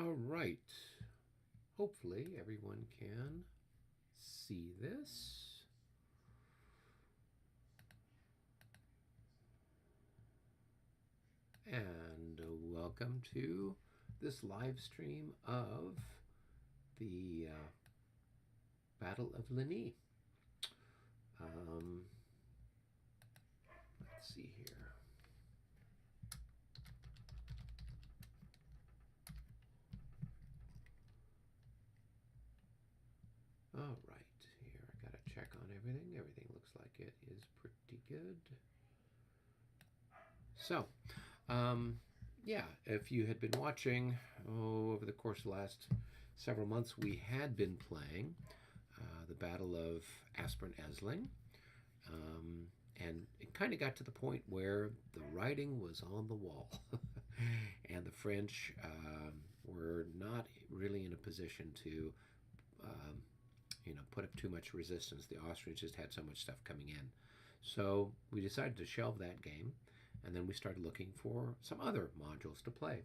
All right. Hopefully everyone can see this. And welcome to this live stream of the Battle of Ligny. Let's see here. All right, here I gotta check on everything. Everything looks like it is pretty good. So, yeah, if you had been watching over the course of the last several months, we had been playing the Battle of Aspern-Essling. And it kind of got to the point where the writing was on the wall. And the French were not really in a position to put up too much resistance. The Austrians just had so much stuff coming in. So we decided to shelve that game, and then we started looking for some other modules to play.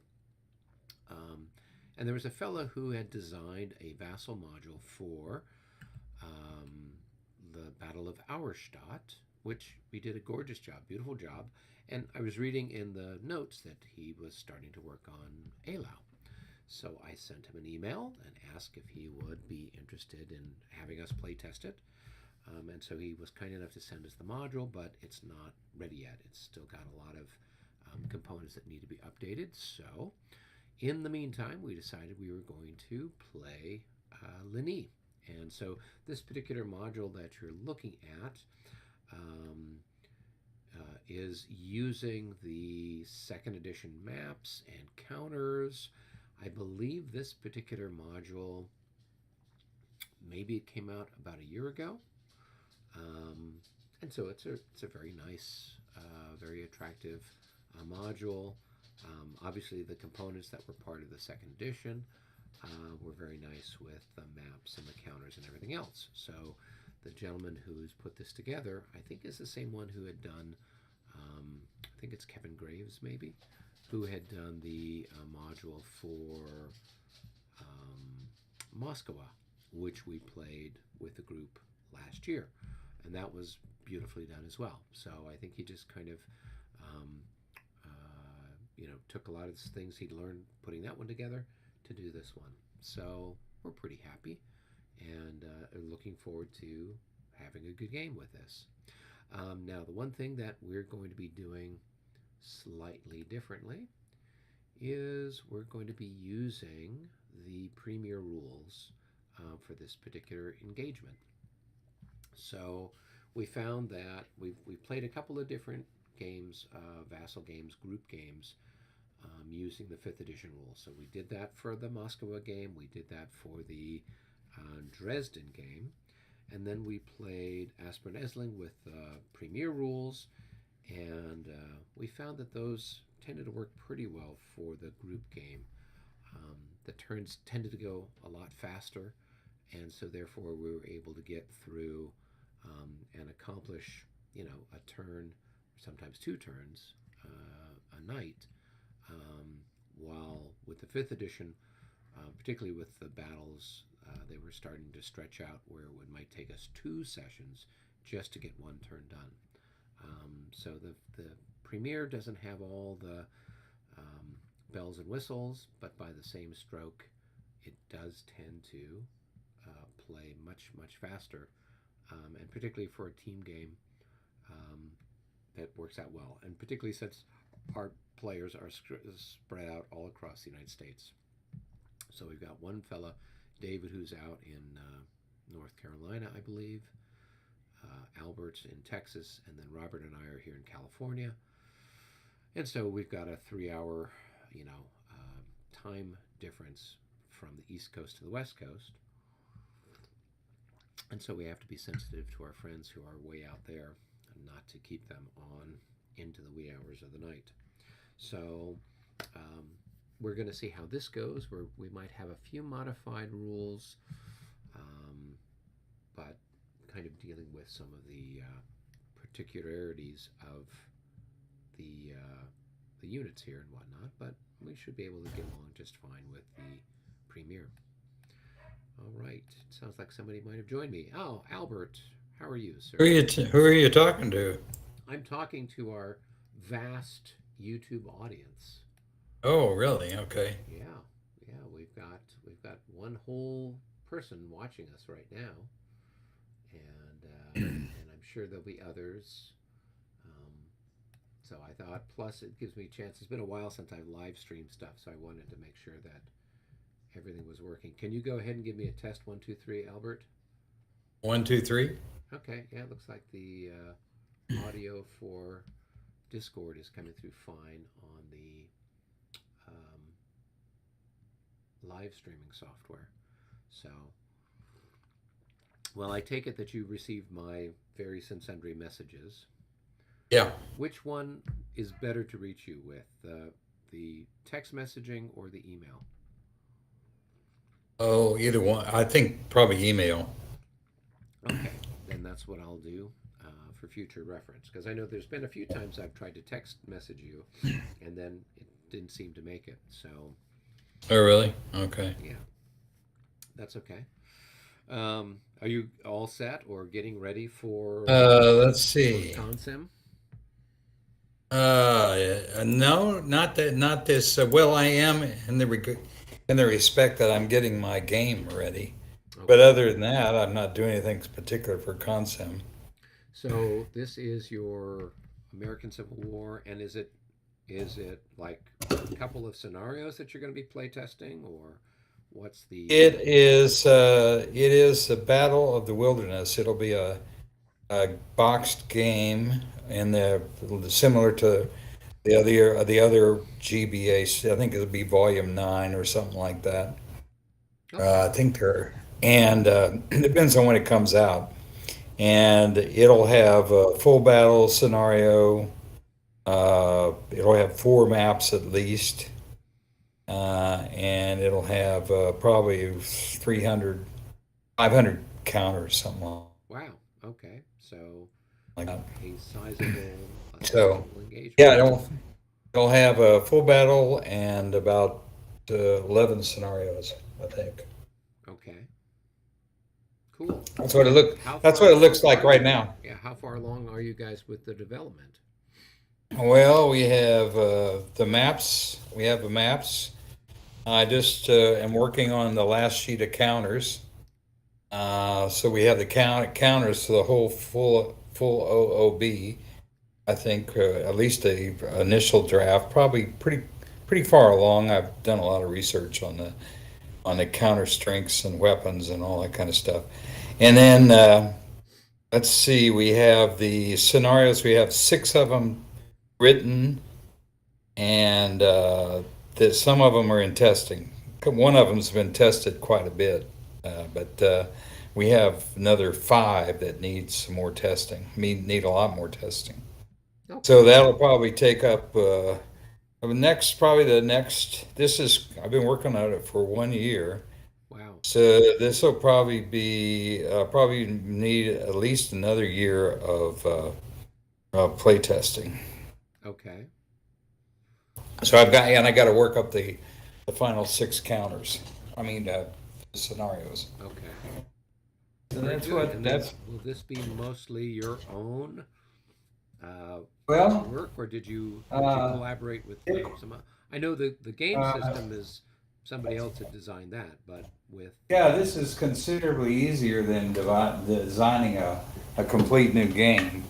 And there was a fellow who had designed a Vassal module for the Battle of Auerstadt, which we did a gorgeous job, beautiful job. And I was reading in the notes that he was starting to work on Eylau. So I sent him an email and asked if he would be interested in having us play test it. And so he was kind enough to send us the module, but it's not ready yet. It's still got a lot of components that need to be updated. So in the meantime, we decided we were going to play Ligny. And so this particular module that you're looking at is using the second edition maps and counters. I believe this particular module, maybe it came out about a year ago. And so it's a very nice, very attractive module. Obviously, the components that were part of the second edition were very nice with the maps and the counters and everything else. So the gentleman who's put this together, I think, is the same one who had done, I think it's Kevin Graves maybe, who had done the module for Moscow, which we played with the group last year. And that was beautifully done as well. So I think he just kind of, took a lot of the things he'd learned putting that one together to do this one. So we're pretty happy and are looking forward to having a good game with this. Now, the one thing that we're going to be doing slightly differently is we're going to be using the premier rules for this particular engagement. So we found that we've played a couple of different games, Vassal games, group games, using the 5th edition rules. So we did that for the Moscow game, we did that for the Dresden game, and then we played Aspern-Essling with premier rules, and we found that those tended to work pretty well for the group game. The turns tended to go a lot faster, and so therefore we were able to get through and accomplish, a turn, or sometimes 2 turns a night, while with the 5th edition, particularly with the battles, they were starting to stretch out where it might take us 2 sessions just to get 1 turn done. So the Premier doesn't have all the bells and whistles, but by the same stroke, it does tend to play much, much faster, and particularly for a team game, that works out well, and particularly since our players are spread out all across the United States. So we've got one fella, David, who's out in North Carolina, I believe, Albert's in Texas, and then Robert and I are here in California. And so we've got a 3-hour, time difference from the East Coast to the West Coast. And so we have to be sensitive to our friends who are way out there and not to keep them on into the wee hours of the night. So we're going to see how this goes. We might have a few modified rules, but kind of dealing with some of the particularities of the the units here and whatnot, but we should be able to get along just fine with the premiere. All right. Sounds like somebody might have joined me. Oh, Albert, how are you, sir? Who are you talking to? I'm talking to our vast YouTube audience. Oh, really? Okay. Yeah, yeah, we've got one whole person watching us right now, and I'm sure there'll be others. Um, so I thought, plus it gives me a chance. It's been a while since I've live streamed stuff, so I wanted to make sure that everything was working. Can you go ahead and give me a test 1, 2, 3, Albert? One, two, three. Okay, yeah, it looks like the audio for Discord is coming through fine on the um, live streaming software. So, well, I take it that you received my various and sundry messages. Yeah. Which one is better to reach you with, the text messaging or the email? Oh, either one. I think probably email. Okay, then that's what I'll do for future reference. Because I know there's been a few times I've tried to text message you, and then it didn't seem to make it. So, Oh, really? Okay. yeah, that's okay. Are you all set or getting ready Let's for see. Consim? No, not that, not this. Well, I am in the respect that I'm getting my game ready. But Okay. other than that, I'm not doing anything particular for Consum. So this is your American Civil War, and is it like a couple of scenarios that you're going to be playtesting, or what's the? It is the Battle of the Wilderness. It'll be a boxed game, and similar to the other GBA. I think it'll be Volume 9 or something like that. Okay, I think and it depends on when it comes out. And it'll have a full battle scenario. It'll have 4 maps at least, and it'll have probably 300, 500 counters, something wow. Okay, so like that. a So sizable engagement. yeah, it'll have a full battle and about 11 scenarios, I think. Okay, cool. That's what it And look. That's what it looks like right now. yeah, how far along are you guys with the development? Well, we have the maps. We have the maps. I just am working on the last sheet of counters. So we have the counters to the whole full OOB. I think at least the initial draft, probably pretty far along. I've done a lot of research on the counter strengths and weapons and all that kind of stuff. And then let's see, we have the scenarios. We have 6 of them written, and that some of them are in testing. One of them's been tested quite a bit, but we have another 5 that need some more testing. Need a lot more testing. So Okay, that'll probably take up the next. This is I've been working on it for 1 year. wow. So this will probably be probably need at least another year of play testing. Okay, So I got to work up the final 6 counters. I mean scenarios. okay. So Very that's good. what And then that's. will this be mostly your own uh, Well, work, or did you uh, collaborate with it, some? I know the game uh, system is somebody else had designed that, but with yeah, this is considerably easier than designing a complete new game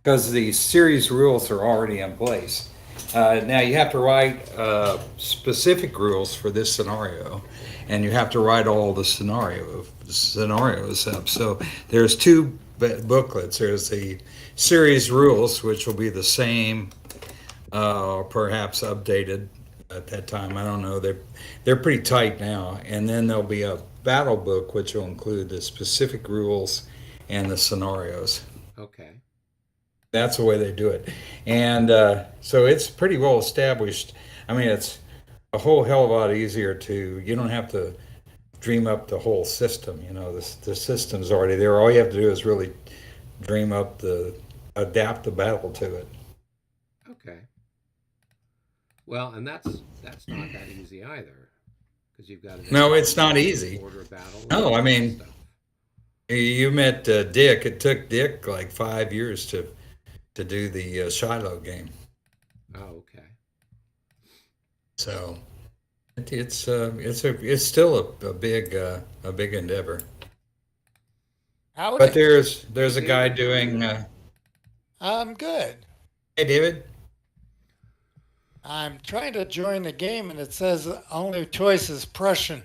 because the series rules are already in place. Now you have to write specific rules for this scenario, and you have to write all the scenarios up. So there's 2 booklets. There's the series rules, which will be the same, perhaps updated at that time. I don't know. They're pretty tight now. And then there'll be a battle book, which will include the specific rules and the scenarios. okay, That's the way they do it. And so it's pretty well established. I mean, it's a whole hell of a lot easier you don't have to dream up the whole system. The system's already there. All you have to do is really adapt the battle to it. okay. Well, and that's not that easy either, because you've got to then No, it's not coordinate easy. order battle and No, all I that mean, stuff. you met Dick. It took Dick like 5 years to do the Shiloh game. Oh, okay. So it's still a big endeavor. But Howdy. Hey, there's a guy David, how are doing. you? I'm good. Hey, David. I'm trying to join the game and it says only choice is Prussian.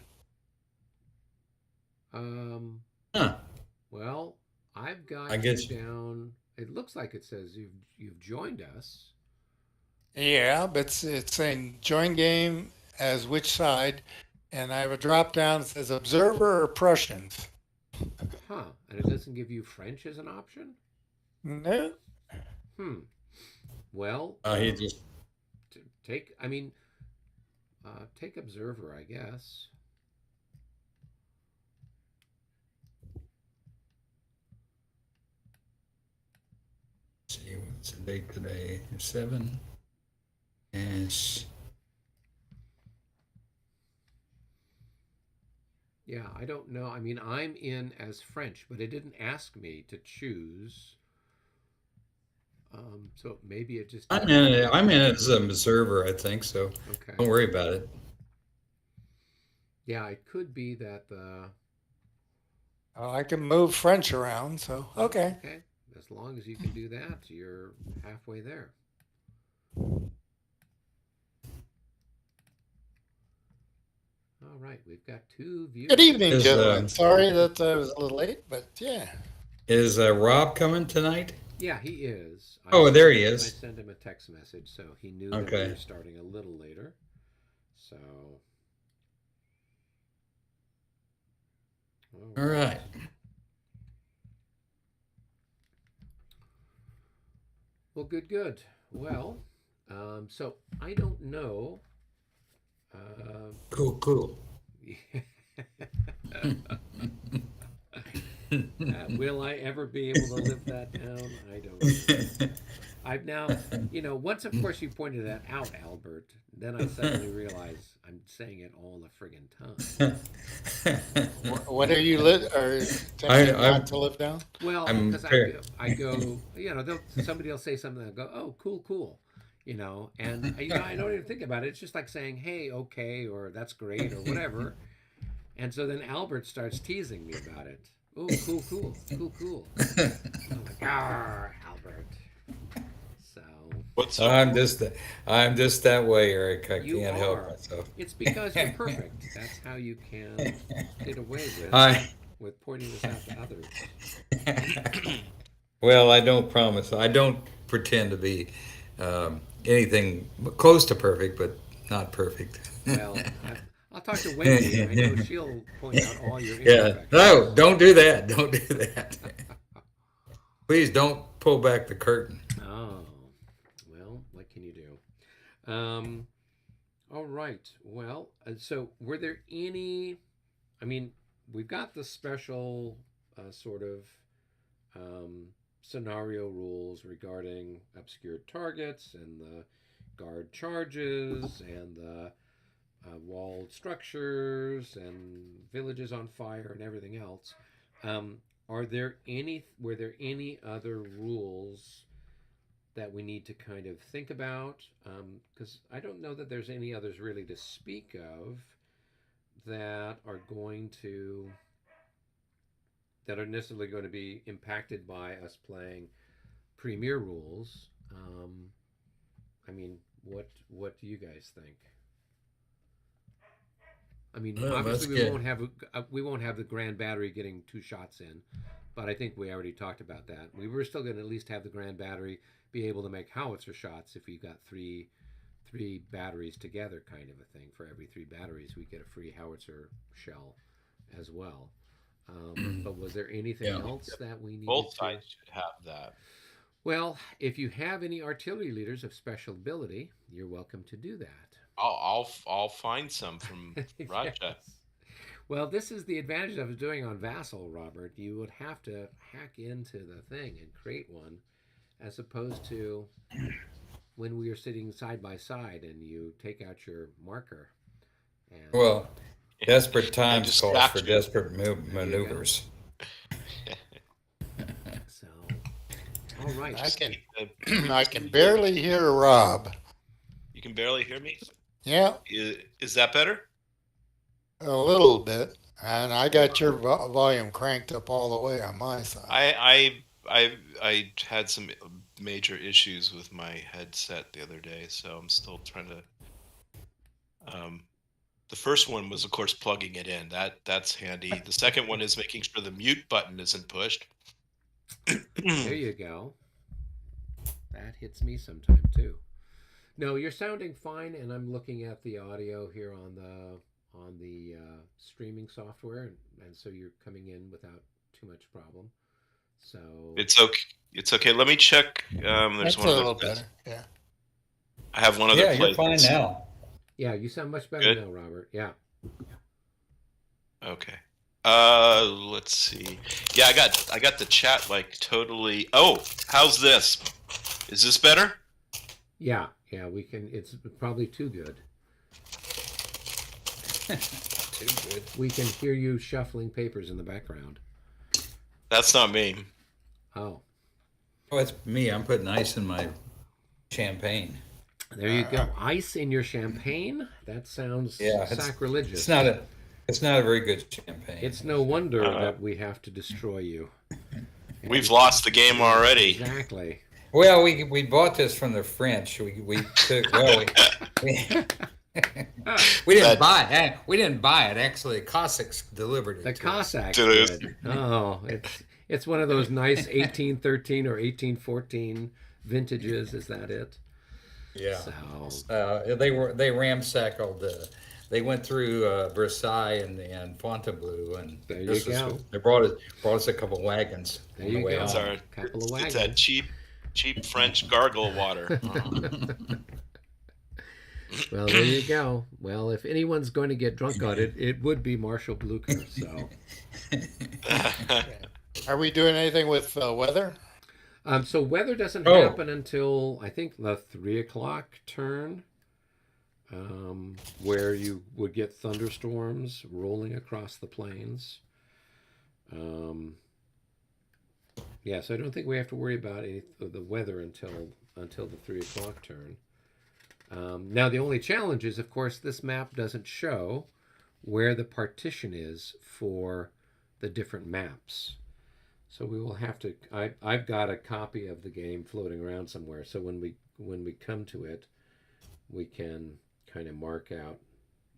Um, Huh. well, I've I got you guess. down. It looks like it says you've joined us. Yeah, but it's saying join game as which side. And I have a drop down that says observer or Prussians. Huh? And it doesn't give you French as an option. No. Hmm. Well, He just. take. I mean, take observer, I guess. Let's see what's the date today? 7. And Yeah, I don't know. I mean, I'm in as French, but it didn't ask me to choose. So maybe it just I'm didn't in give it. me. I'm in it as an observer, I think. So Okay. don't worry about it. Yeah, it could be that the. Oh, I can move French around. So, Oh, okay. okay. As long as you can do that, you're halfway there. All right, we've got two Good viewers. evening, Is gentlemen. Sorry that I was a little late, but yeah. Rob coming tonight? Yeah, he is. Oh, there he I is. sent him a text message, so he knew that we Okay. were starting a little later. So, all All right. right. Well, good, good. Well, so I don't know. Uh, Cool, cool. will I ever be able to live that down? I don't know. I've now, once of course you pointed that out, Albert, then I suddenly realize I'm saying it all the friggin' time. What are you are attempting I'm not to live down? Well, I'm because fair. I go, somebody will say something, I'll go, oh, cool, cool, and I don't even think about it. It's just like saying, hey, okay, or that's great, or whatever. And so then Albert starts teasing me about it. Oh, cool, cool, cool, cool. I'm like, ah, Albert. So What's up? I'm just that way, Eric. I you can't help are. myself. It's because you're perfect. That's how you can get away I with pointing this out to others. well, I don't promise. I don't pretend to be anything close to perfect, but not perfect. Well, I'll talk to Wendy. I know she'll point out all your Yeah. No, imperfections. don't do that. Don't do that. Please don't pull back the curtain. Oh, well, what can you do? All right. Well, so were there any? I mean, we've got the special sort of scenario rules regarding obscured targets and the guard charges and the walled structures and villages on fire and everything else. Um, were there any other rules that we need to kind of think about? Because I don't know that there's any others really to speak of that are going to that are necessarily going to be impacted by us playing premier rules. I mean, what do you guys think? I mean, Well, that's obviously good. we won't have the Grand Battery getting two shots in, but I think we already talked about that. We were still going to at least have the Grand Battery be able to make howitzer shots if we got three batteries together, kind of a thing. For every three batteries, we get a free howitzer shell as well. But was there anything Yeah. else that we needed Both to? sides should have that. Well, if you have any artillery leaders of special ability, you're welcome to do that. I'll find some from Russia. Yes. Well, this is the advantage of doing on Vassal, Robert. You would have to hack into the thing and create one, as opposed to when we are sitting side by side and you take out your marker. And Well, desperate And times calls for distract you. desperate there you go. maneuvers. So, all right. I can Uh, I can barely hear Rob. You can barely hear me. Yeah, Is that better? a little bit. And I got your volume cranked up all the way on my side. I had some major issues with my headset the other day, so I'm still trying to. The first one was, of course, plugging it in. That's handy. The second one is making sure the mute button isn't pushed. There you go. That hits me sometime too. No, you're sounding fine, and I'm looking at the audio here on the streaming software, and so you're coming in without too much problem. So It's okay. It's okay. Let me check. There's That's one a other. little better. Yeah. I have one other Yeah, you're play. fine now. yeah, you sound much better Good. now, Robert. Yeah. Okay. Let's see. Yeah, I got the chat like totally. Oh, how's this? Is this better? Yeah, we can. It's probably too good. Too good. We can hear you shuffling papers in the background. That's not me. Oh, Oh, it's me. I'm putting ice in my champagne. there you go. Ice in your champagne? That sounds Yeah, sacrilegious. It's not a very good champagne. It's no wonder that we have to destroy you. We've lost the game already. Exactly. Well, we bought this from the French. We took we we didn't buy it. We didn't buy it. Actually, Cossacks delivered it. The to us. Cossacks To us. did. Oh, it's one of those nice 1813 or 1814 vintages. Is that it? Yeah. So They ramsacked. They went through Versailles and Fontainebleau, and There you go. they brought us a couple wagons there on the you way go. It's home. our Couple of It's wagons. that cheap French gargle water. Well, there you go. Well, if anyone's going to get drunk on it, it would be Marshall Blucher. So, Are we doing anything with weather? so weather doesn't Oh. happen until I think the 3 o'clock turn, where you would get thunderstorms rolling across the plains. Yeah, so I don't think we have to worry about any of the weather until the 3 o'clock turn. Now, the only challenge is, of course, this map doesn't show where the partition is for the different maps. So we will have to. I've got a copy of the game floating around somewhere. So when we come to it, we can kind of mark out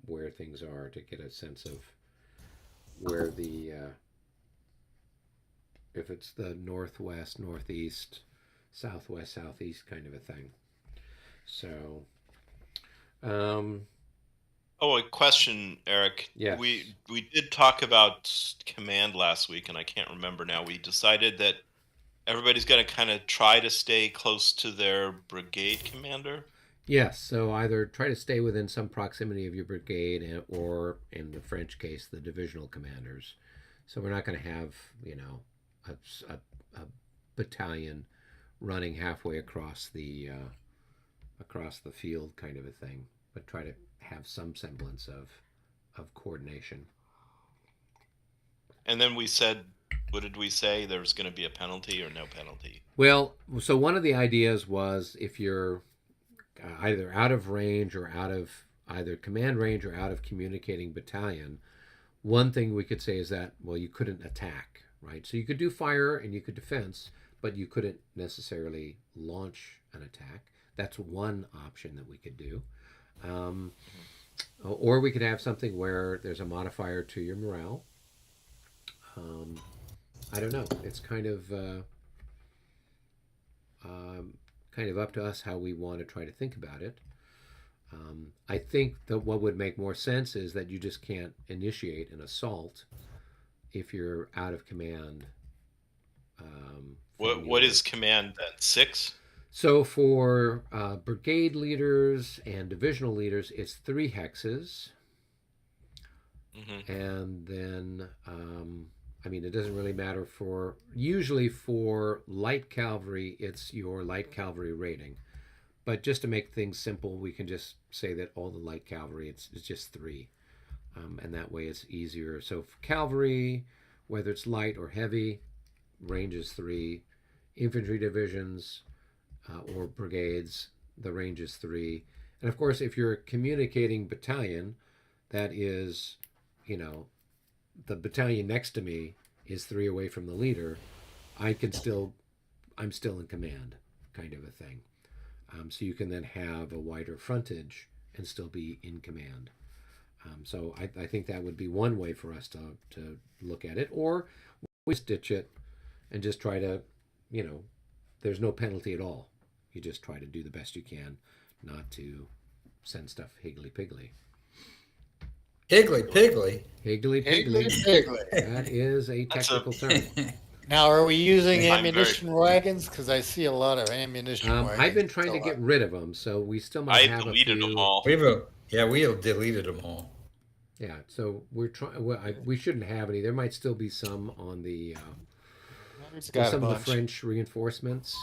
where things are to get a sense of where the if it's the northwest, northeast, southwest, southeast kind of a thing. So, Oh, a question, Eric. Yes. We did talk about command last week, and I can't remember now. We decided that everybody's going to kind of try to stay close to their brigade commander. yes, so either try to stay within some proximity of your brigade, or in the French case, the divisional commanders. So we're not going to have, a battalion running halfway across the field kind of a thing, but try to have some semblance of coordination. And then we said, what did we say? There was going to be a penalty or no penalty? Well, so one of the ideas was if you're either out of range or out of either command range or out of communicating battalion, one thing we could say is that, well, you couldn't attack, right? So you could do fire and you could defense, but you couldn't necessarily launch an attack. That's one option that we could do. Or we could have something where there's a modifier to your morale. I don't know. It's kind of up to us how we want to try to think about it. I think that what would make more sense is that you just can't initiate an assault if you're out of command. What is command then? 6? So for brigade leaders and divisional leaders, it's 3 hexes. Mm-hmm. And then, it doesn't really matter usually for light cavalry, it's your light cavalry rating. But just to make things simple, we can just say that all the light cavalry, it's just three. And that way it's easier. So for cavalry, whether it's light or heavy, range is three. Infantry divisions or brigades, the range is three. And of course, if you're a communicating battalion, that is, you know, the battalion next to me is three away from the leader. I'm still in command, kind of a thing. So you can then have a wider frontage and still be in command. So I think that would be one way for us to look at it. Or we stitch it and just try to, there's no penalty at all. You just try to do the best you can not to send stuff higgly-piggly. Higgly-piggly? Higgly-piggly. That is a technical term. Now, are we using I'm ammunition wagons? Because I see a lot of ammunition wagons. I've been trying to get rid of them, so we still might have a few. I deleted them all. We have deleted them all. Yeah, so we're trying. Well, we shouldn't have any. There might still be some on the some of the French reinforcements.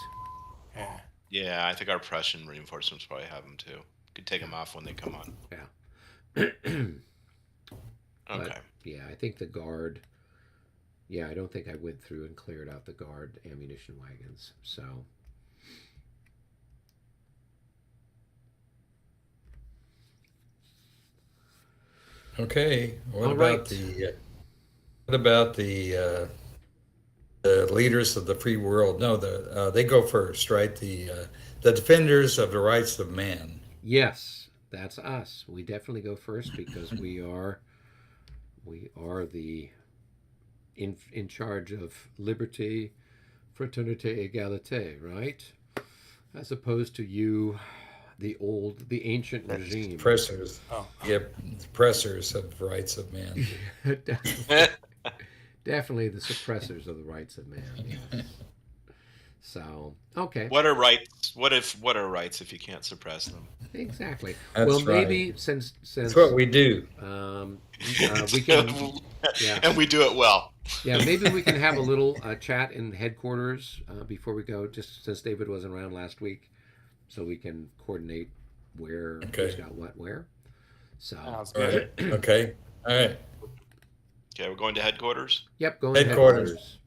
Yeah. Yeah, I think our Prussian reinforcements probably have them too. Could take them off when they come on. Yeah. Okay. But, yeah, I think the guard. Yeah, I don't think I went through and cleared out the guard ammunition wagons. So. Okay. What All about right. the leaders of the free world? No, they go first, right? The defenders of the rights of man. Yes, that's us. We definitely go first because we are the in charge of liberty, fraternité, égalité, right? As opposed to you, the ancient regime. Oppressors. Oh. Yep, oppressors of rights of man. Definitely the suppressors of the rights of man. Yes. So, okay. What are rights? What are rights if you can't suppress them? Exactly. That's well, right. maybe since That's what we do. We can, yeah. And we do it well. Yeah, maybe we can have a little chat in headquarters before we go, just since David wasn't around last week, so we can coordinate where who's got what where. So, Sounds All good. right. Okay. All right. Okay, we're going to headquarters. yep, going to Headquarters. headquarters.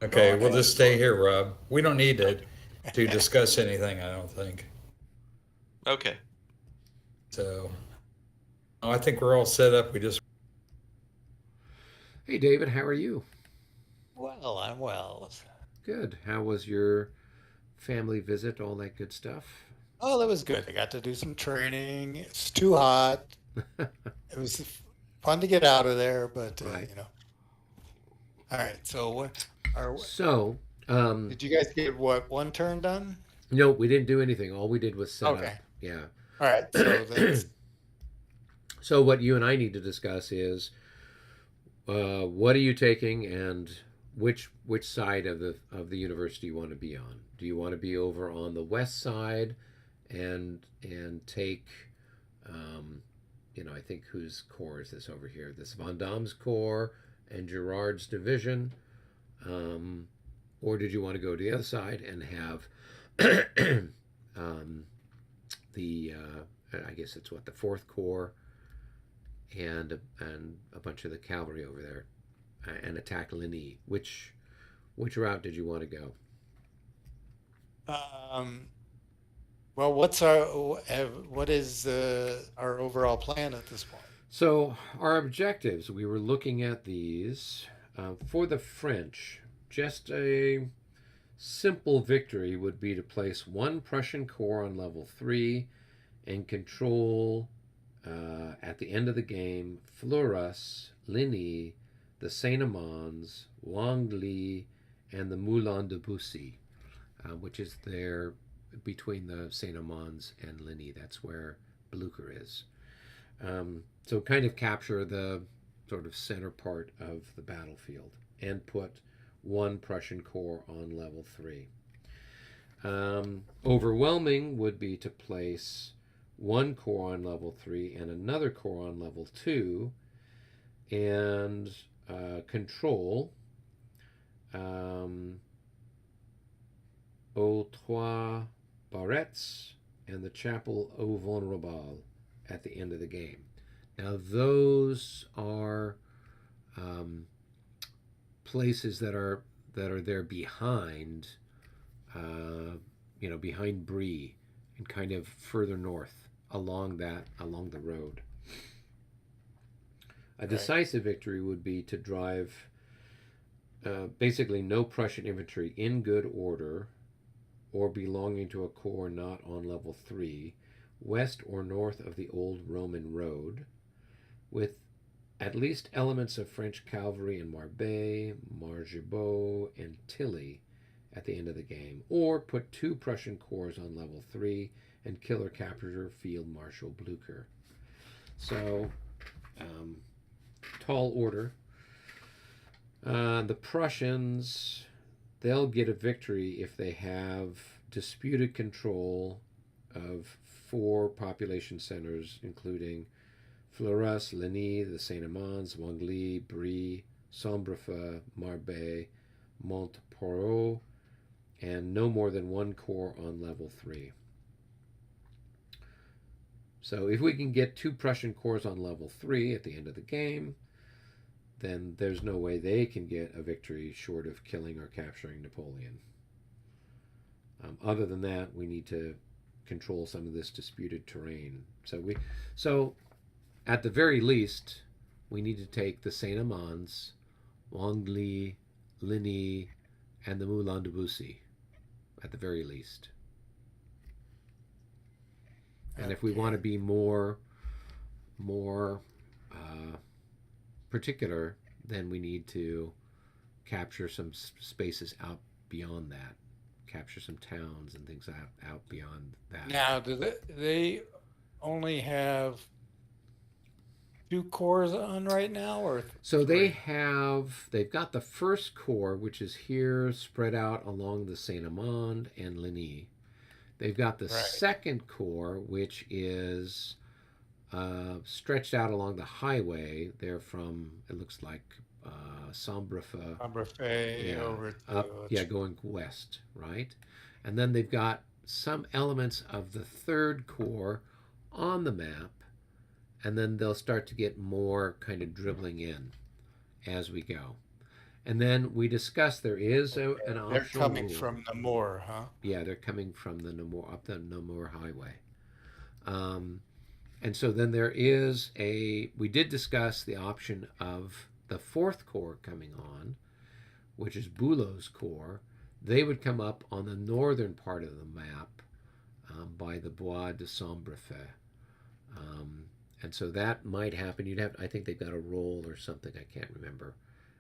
Okay, we'll just stay here, Rob. We don't need to discuss anything, I don't think. Okay. So, I think we're all set up. We just Hey, David, how are you? Well, I'm well. Good. How was your family visit? All that good stuff. Oh, that was good. I got to do some training. It's too hot. It was fun to get out of there, but Right. All right. So what are So, did you guys get one turn done? no, we didn't do anything. All we did was set Okay. up. Yeah. All right. So that's So what you and I need to discuss is what are you taking and which side of the university you want to be on? Do you want to be over on the west side and take I think whose corps is this over here? This Vendôme's corps and Girard's division, or did you want to go to the other side and have the I guess it's the Fourth Corps and a bunch of the cavalry over there and attack Ligny. Which route did you want to go? well, what is our overall plan at this point? So our objectives, we were looking at these for the French. Just a simple victory would be to place one Prussian corps on level 3 and control at the end of the game Fleurus, Ligny, the Saint-Amans, Longwy, and the Moulin de Bussy, which is there between the Saint-Amans and Ligny. That's where Blucher is. So kind of capture the sort of center part of the battlefield and put one Prussian corps on level 3. Overwhelming would be to place one corps on level 3 and another corps on level 2 and control aux trois barrettes and the Chapel au Vulnerable at the end of the game. Now, those are places that are there behind, behind Brie and kind of further north along the road. A decisive victory would be to drive basically no Prussian infantry in good order or belonging to a corps not on level 3 west or north of the old Roman road, with at least elements of French cavalry in Marbais, Margebot, and Tilly at the end of the game, or put 2 Prussian corps on level 3 and kill or capture Field Marshal Blucher. So, tall order. The Prussians, they'll get a victory if they have disputed control of 4 population centers, including Fleurus, Ligny, the Saint-Amans, Wangly, Brie, Sombrefeu, Marbais, Montporo, and no more than 1 corps on level 3. So if we can get 2 Prussian corps on level 3 at the end of the game, then there's no way they can get a victory short of killing or capturing Napoleon. Other than that, we need to control some of this disputed terrain. So at the very least, we need to take the Saint-Amans, Wangly, Ligny, and the Moulin de Bussy, at the very least. And if we want to be more particular, then we need to capture some spaces out beyond that, capture some towns and things out beyond that. Now, do they only have 2 corps on right now, or so 3? they've got the first corps, which is here spread out along the Saint-Amand and Ligny. They've got the second corps, which is stretched out along the highway. They're from, it looks like, Sombrefeu. Over up, going west, right? And then they've got some elements of the third corps on the map, and then they'll start to get more kind of dribbling in as we go. And then we discussed there is an optional. They're coming from Namur, huh? Yeah, they're coming from the Namur, up the Namur Highway. And so then there is we did discuss the option of the 4th Corps coming on, which is Boulot's Corps. They would come up on the northern part of the map by the Bois de Sombrefeu. And so that might happen. I think they've got a roll or something, I can't remember.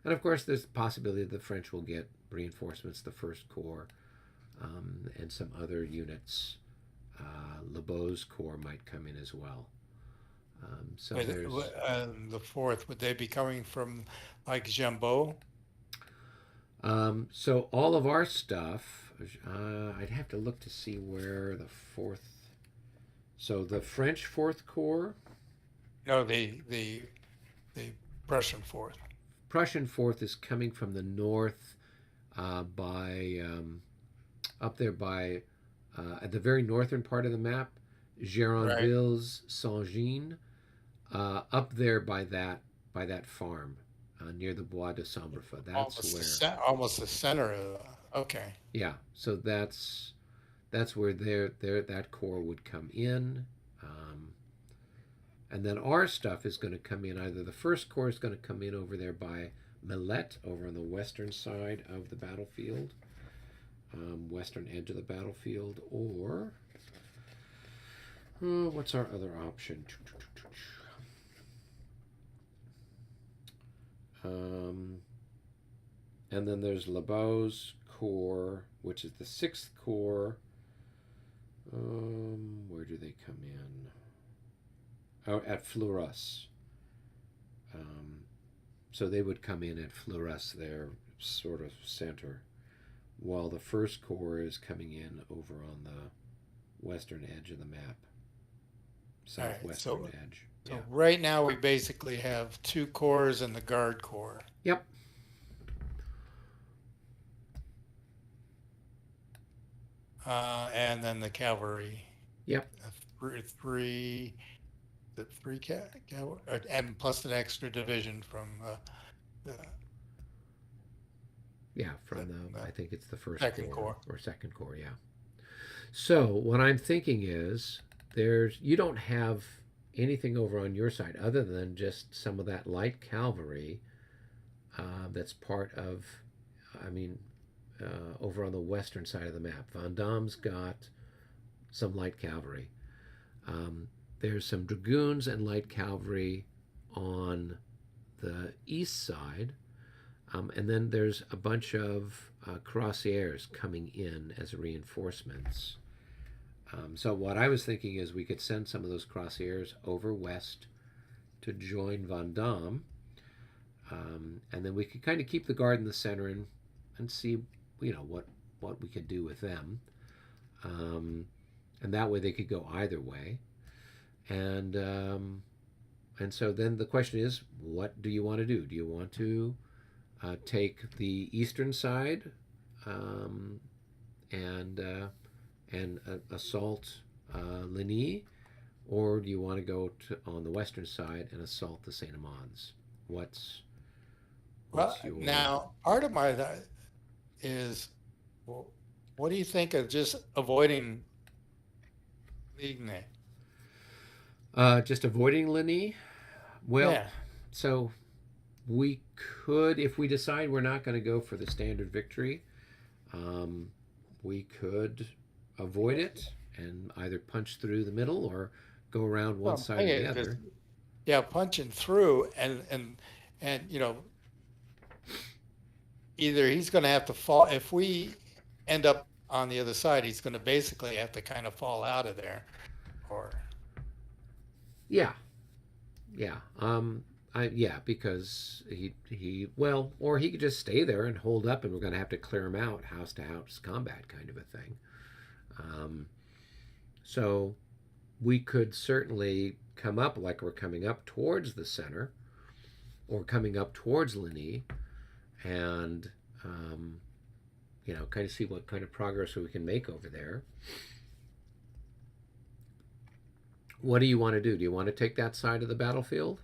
And of course, there's the possibility the French will get reinforcements, the 1st Corps, and some other units. Lebeau's Corps might come in as well. So there's the 4th, would they be coming from like Jambeau? So all of our stuff, I'd have to look to see where the 4th. So the French 4th Corps. No, the Prussian 4th. Prussian 4th is coming from the north by up there by at the very northern part of the map, Géronville's Saint-Jean, up there by that farm near the Bois de Sombrefeu. That's almost the center of. Okay. Yeah, so that's where that corps would come in. And then our stuff is going to come in, either the 1st Corps is going to come in over there by Millet, over on the western side of the battlefield, western edge of the battlefield, or what's our other option? And then there's Lebeau's Corps, which is the 6th Corps. Where do they come in? Oh, at Fleurus. So they would come in at Fleurus, their sort of center, while the 1st Corps is coming in over on the western edge of the map, southwestern edge. So right now we basically have 2 corps and the Guard Corps. Yep. And then the cavalry. Yep. Three, the three and plus an extra division from the, Yeah, from the I think it's the first second corps corps. or second corps, yeah. So what I'm thinking is you don't have anything over on your side other than just some of that light cavalry that's part of, I mean, over on the western side of the map. Vendôme's got some light cavalry. There's some dragoons and light cavalry on the east side. And then there's a bunch of cuirassiers coming in as reinforcements. So what I was thinking is we could send some of those cuirassiers over west to join Vendôme, and then we could kind of keep the guard in the center and see, what we could do with them, and that way they could go either way, and so then the question is, what do you want to do? Do you want to take the eastern side and assault Ligny, or do you want to go on the western side and assault the Saint Amans? What's Well, your now part of my is, well, what do you think of just avoiding Ligny? just avoiding Ligny? Well, Yeah. so we could, if we decide we're not going to go for the standard victory, we could avoid it and either punch through the middle or go around one Well, side or the other. yeah, punching through and either he's going to have to fall if we end up on the other side. He's going to basically have to kind of fall out of there, or Yeah, yeah. Yeah, because or he could just stay there and hold up, and we're going to have to clear him out, house to house combat kind of a thing. So we could certainly come up like we're coming up towards the center, or coming up towards Ligny, and kind of see what kind of progress we can make over there. What do you want to do? Do you want to take that side of the battlefield?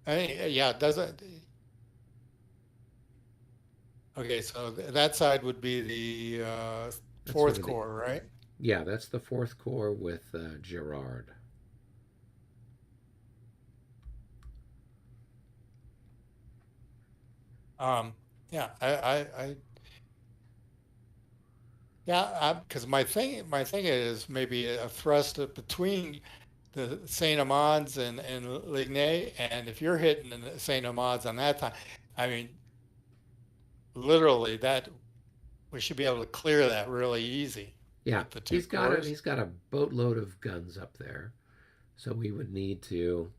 yeah, doesn't. Okay, so that side would be the That's sort fourth of corps, right? Yeah, that's the fourth corps with Gerard. Yeah, yeah, because my thing is maybe a thrust between the Saint Amans and Ligny, and if you're hitting the Saint Amans on that time, I mean, literally that we should be able to clear that really easy Yeah, with the two corps. he's got a boatload of guns up there, so we would need to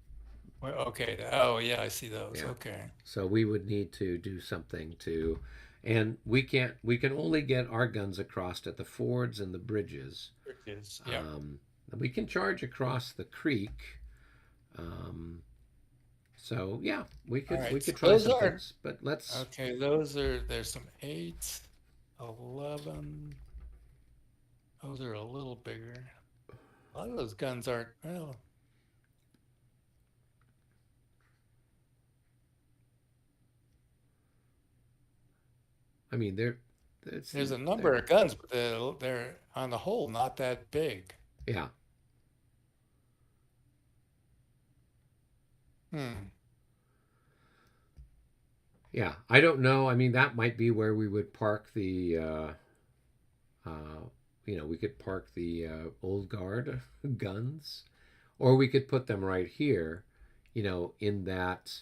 Well, okay. Oh, yeah, I see those. yeah, Okay. so we would need to do something to, and we can only get our guns across at the fords and the bridges. Bridges. Yeah. We can charge across the creek. Um, so yeah, All we right. So could try those some are things, but let's okay. There's some 8s, 11. Those are a little bigger. A lot of those guns aren't, well, I mean there's a number of guns, but they're on the whole not that big. yeah. Hmm. Yeah, I don't know. I mean, that might be where we would park the, we could park the old guard guns, or we could put them right here, in that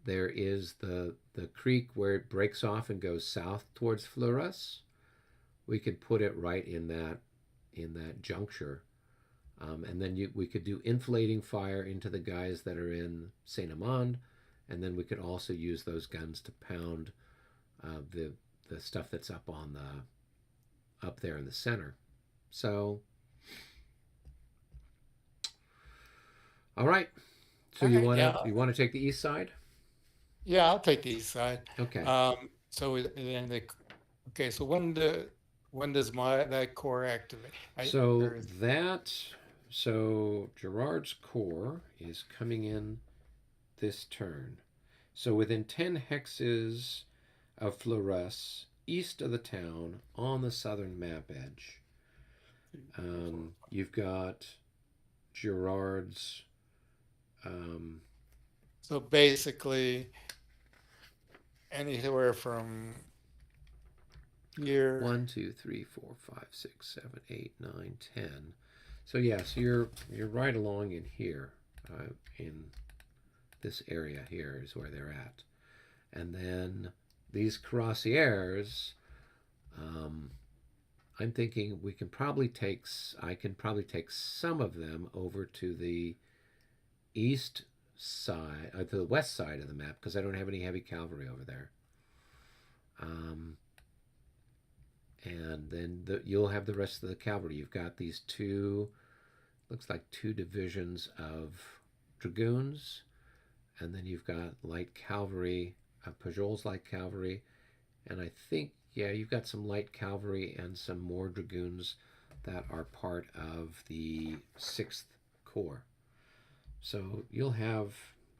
there is the creek where it breaks off and goes south towards Fleuras. We could put it right in that juncture, and then we could do inflating fire into the guys that are in Saint Amand, and then we could also use those guns to pound the stuff that's up there in the center. So, all right. So All right. Yeah. you want to take the east side? Yeah. I'll take the east side. Okay. So then the Okay, so when does that core activate? So Gerard's core is coming in this turn. So within 10 hexes of Fleurus, east of the town, on the southern map edge, you've got Gerard's. So basically, anywhere from here. 1, 2, 3, 4, 5, 6, 7, 8, 9, 10. So yeah, so you're right along in here, in this area here is where they're at, and then these cuirassiers. I'm thinking we can probably take. I can probably take some of them over to the east side, to the west side of the map, because I don't have any heavy cavalry over there. And then you'll have the rest of the cavalry. You've got these looks like two divisions of dragoons, and then you've got light cavalry, Pajol's light cavalry, and I think, yeah, you've got some light cavalry and some more dragoons that are part of the 6th Corps. So you'll have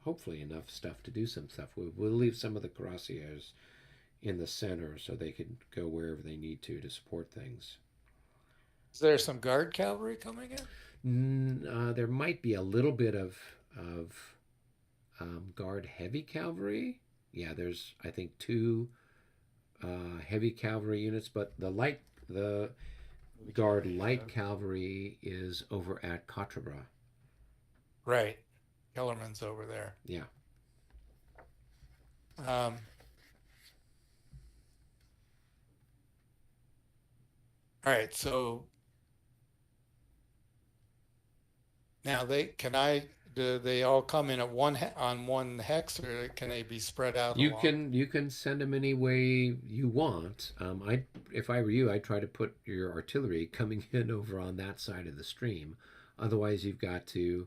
hopefully enough stuff to do some stuff. We'll leave some of the cuirassiers in the center so they can go wherever they need to support things. Is there some guard cavalry coming in? There might be a little bit of guard heavy cavalry. Yeah, there's, I think, 2 heavy cavalry units, but the guard light cavalry is over at Cottrebras. Right. Kellerman's over there. Yeah. All right, so now do they all come in at on one hex, or can they be spread out? You can send them any way you want. If I were you, I'd try to put your artillery coming in over on that side of the stream. Otherwise, you've got to.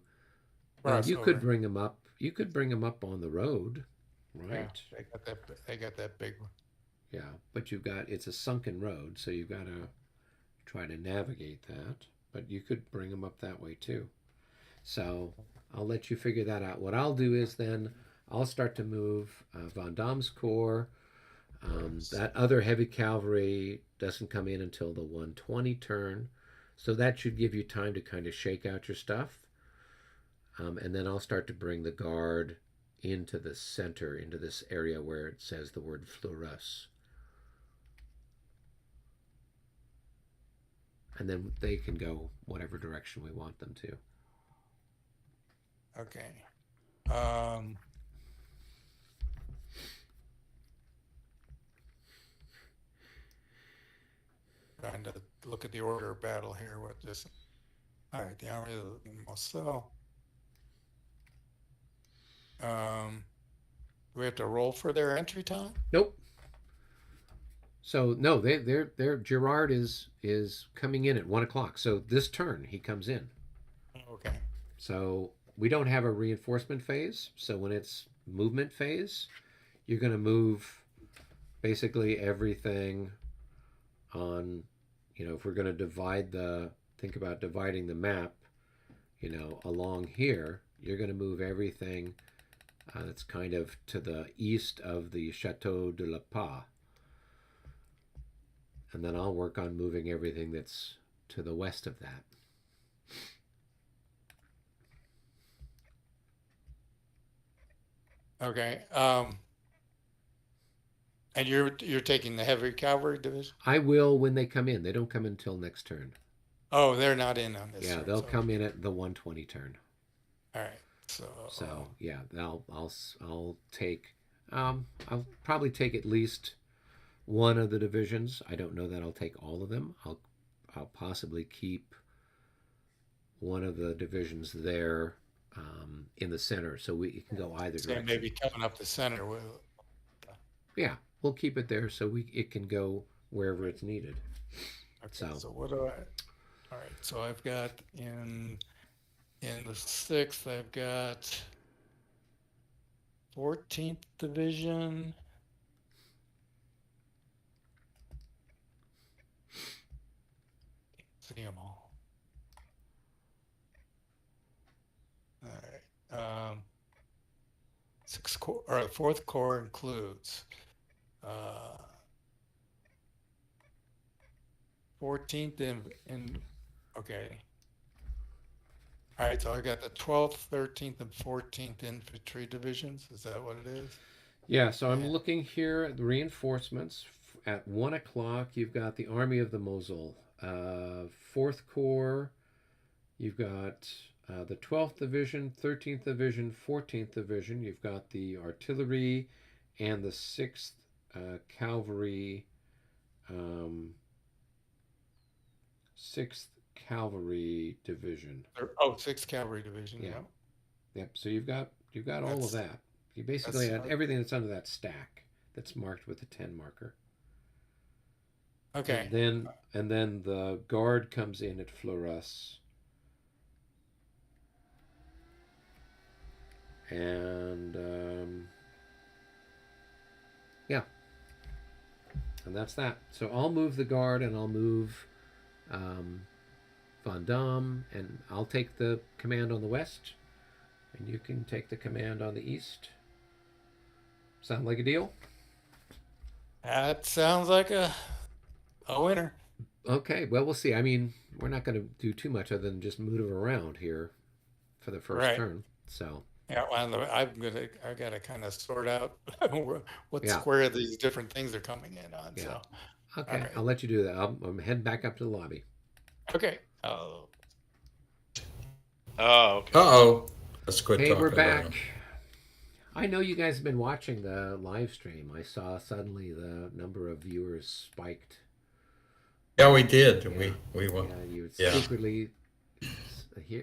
You could bring them up. You could bring them up on the road, right? Yeah, they got that big one. Yeah, but it's a sunken road, so you've got to try to navigate that. But you could bring them up that way too. So I'll let you figure that out. What I'll do is then I'll start to move Von Dam's Corps. That other heavy cavalry doesn't come in until the 120 turn. So that should give you time to kind of shake out your stuff. And then I'll start to bring the guard into the center, into this area where it says the word Fleurus. And then they can go whatever direction we want them to. Okay. Trying to look at the order of battle here. What this? All right, the army of Marcel. Do we have to roll for their entry time? Nope. So no, they're Gerard is coming in at 1 o'clock. So this turn he comes in. Okay. So we don't have a reinforcement phase. So when it's movement phase, you're going to move basically everything on. If we're going to think about dividing the map, along here, you're going to move everything that's kind of to the east of the Chateau de la Pas. And then I'll work on moving everything that's to the west of that. Okay. And you're taking the heavy cavalry division? I will when they come in. They don't come in until next turn. Oh, they're not in on this. Yeah, turn, they'll come in at the 120 turn. All right. So yeah, I'll take. I'll probably take at least one of the divisions. I don't know that I'll take all of them. I'll possibly keep one of the divisions there in the center, so it can go either direction. Maybe coming up the center with. Yeah, we'll keep it there so it can go wherever it's needed. Okay, so what do I? All right, so I've got in the 6th, I've got 14th Division. see them all. All right. Fourth corps includes 14th in okay. All right, so I got the 12th, 13th, and 14th infantry divisions. Is that what it is? Yeah, so I'm looking here at the reinforcements. At 1 o'clock, you've got the Army of the Mosel. 4th Corps, you've got the 12th Division, 13th Division, 14th Division. You've got the artillery and the 6th Cavalry. 6th Cavalry Division. 6th Cavalry Division. Yeah. Yep. So you've got all of that. You basically had everything that's under that stack that's marked with a 10 marker. Okay. And then the guard comes in at Fleurus. And yeah. And that's that. So I'll move the guard and I'll move Von Damme, and I'll take the command on the west, and you can take the command on the east. Sound like a deal? That sounds like a winner. Okay, well, we'll see. I mean, we're not going to do too much other than just move around here for the first turn. So yeah, well, I got to kind of sort out what square these different things are coming in on. Yeah. So okay, right. I'll let you do that. I'm heading back up to the lobby. Okay. Oh. Okay. Uh-oh. Let's quit talking we're back. about I know you guys have been watching the live stream. I saw suddenly the number of viewers spiked. Yeah, we did. Yeah. We Yeah, you were secretly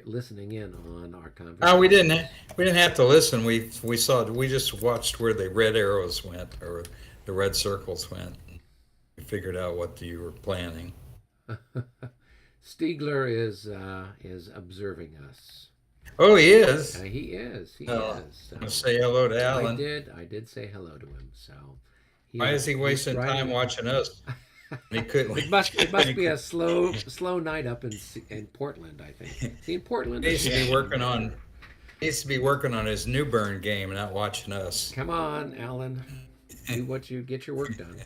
listening in on our conversation. Oh, we didn't have to listen. We just watched where the red arrows went or the red circles went. We figured out what you were planning. Stiegler is observing us. Oh, he is. He is. So, say hello to Alan. I did say hello to him. So why is he wasting time watching us? He couldn't. It must be a slow night up in Portland. I think. See, in Portland, he needs to be working on. Needs to be working on his Newburn game, not watching us. Come on, Alan. Get your work done.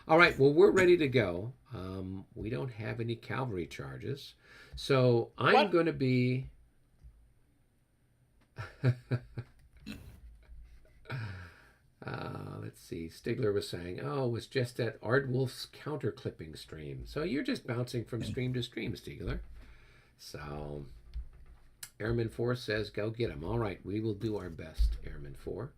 All right. Well, we're ready to go. We don't have any cavalry charges, so I'm going to be. Let's see. Stigler was saying, it was just at Ardwolf's counter clipping stream. So you're just bouncing from stream to stream, Stigler. So Airman 4 says, go get him. All right, we will do our best, Airman 4.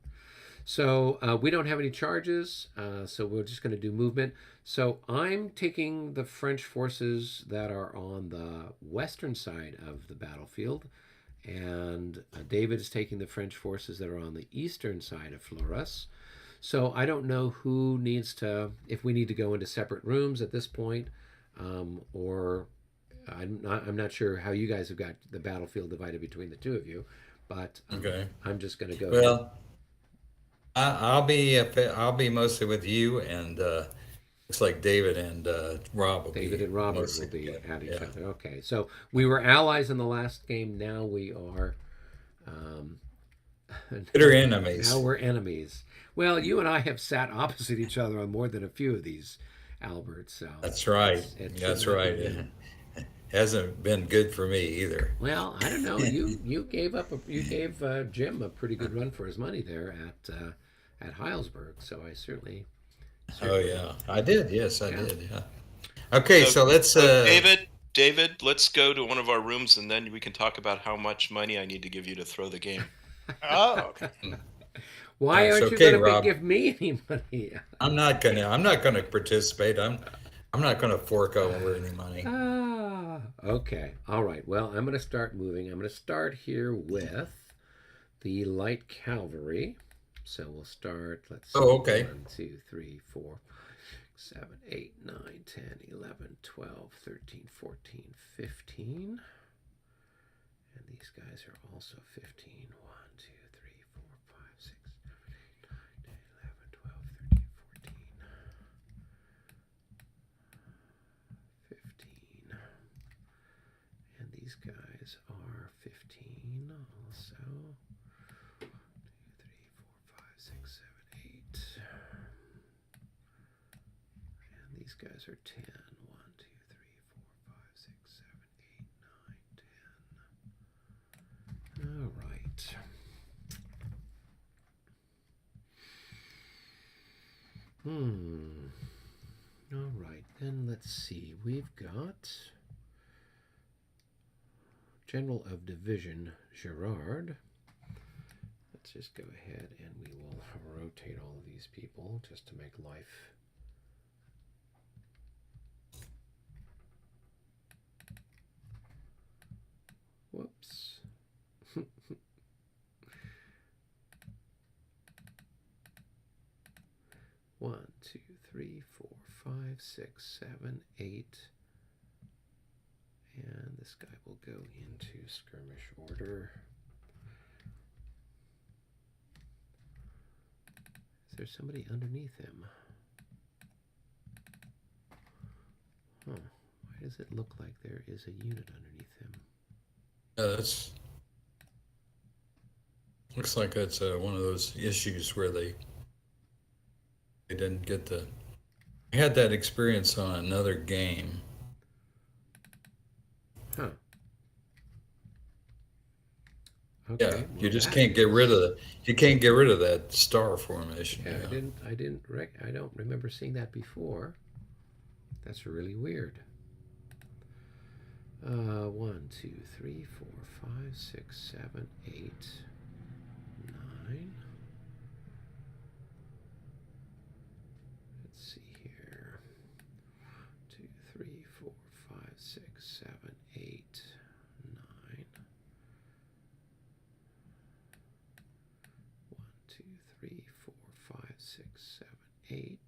So we don't have any charges, so we're just going to do movement. So I'm taking the French forces that are on the western side of the battlefield, and David is taking the French forces that are on the eastern side of Fleurus. So I don't know if we need to go into separate rooms at this point, or I'm not sure how you guys have got the battlefield divided between the two of you, but I'm just going to go. Well, I'll be mostly with you, and looks like David and Rob will David be and Robert mostly, will be at each other. Okay, so we were allies in the last game. Now we are bitter enemies. Now we're enemies. Well, you and I have sat opposite each other on more than a few of these, Albert. So that's right. That's right. It hasn't been good for me either. Well, I don't know. You gave Jim a pretty good run for his money there at Heilsberg. So I certainly. Oh yeah, I did. Yes, I did. Yeah. Okay, so let's. David, let's go to one of our rooms, and then we can talk about how much money I need to give you to throw the game. Oh, okay. Why aren't you going to give me any money? I'm not gonna participate. I'm not gonna fork over any money. Okay. All right. Well, I'm going to start moving. I'm going to start here with the light cavalry. So we'll start. Let's see. 1, 2, 3, 4, 7, 8, 9, 10, 11, 12, 13, 14, 15. And these guys are also 15. 1, 2, 3, 4, 5, 6, 7, 8, 9, 10, 11, 12, 13, 14, 15. guys are 15 also. 2, 3, 4, 5, 6, 7, 8. And these guys are 10. 1, 2, 3, 4, 5, 6, 7, 8, 9, 10. All right. All right, then let's see. We've got General of Division Gerard. Let's just go ahead and we will rotate all of these people just to make life whoops. 1, 2, 3, 4, 5, 6, 7, 8. And this guy will go into skirmish order. Is there somebody underneath him? Huh. Why does it look like there is a unit underneath him? That's looks like that's one of those issues where they didn't get the. I had that experience on another game. Huh. Okay. Yeah, well, you just that can't get is- rid of you can't get rid of that star formation. Yeah, Yeah. I don't remember seeing that before. That's really weird. 1, 2, 3, 4, 5, 6, 7, 8, 9. Let's see here. 2, 3, 4, 5, 6, 7, 8, 9. 1, 2, 3, 4, 5, 6, 7, 8.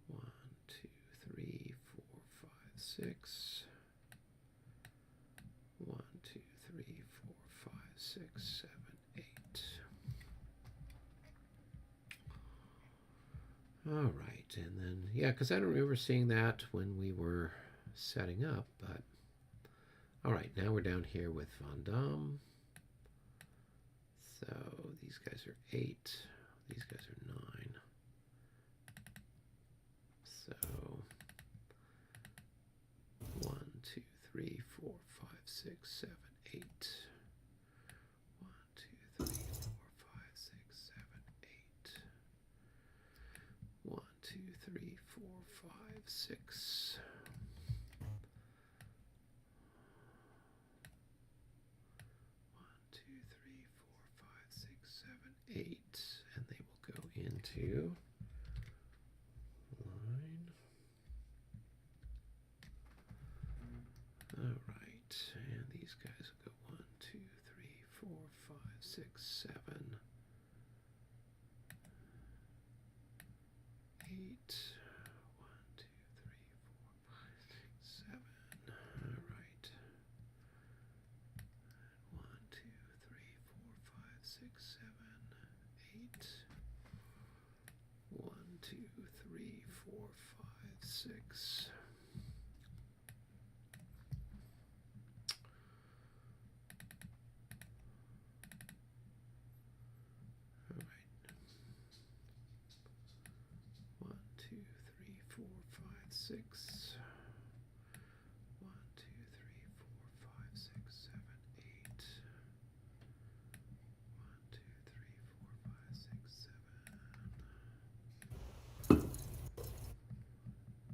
1, 2, 3, 4, 5, 6. 1, 2, 3, 4, 5, 6, 7, 8. All right, and then, yeah, because I don't remember seeing that when we were setting up, but all right, now we're down here with Van Damme. So these guys are 8, these guys are 9. So 1, 2, 3, 4, 5, 6, 7, 8. 1, 2, 3, 4, 5, 6, 7, 8. 1, 2, 3, 4, 5, 6. 1, 2, 3, 4, 5, 6, 7, 8. And they will go into line. All right, and these guys will go 1, 2, 3, 4, 5, 6, 7, 8. 1, 2, 3, 4, 5, 6, 7. All right. 1, 2, 3, 4, 5, 6, 7, 8. 1, 2, 3, 4, 5, 6. All right. 1, 2, 3, 4, 5, 6. 1, 2, 3, 4, 5, 6, 7, 8. 1, 2, 3, 4, 5, 6, 7. All right. 1, 2, 3,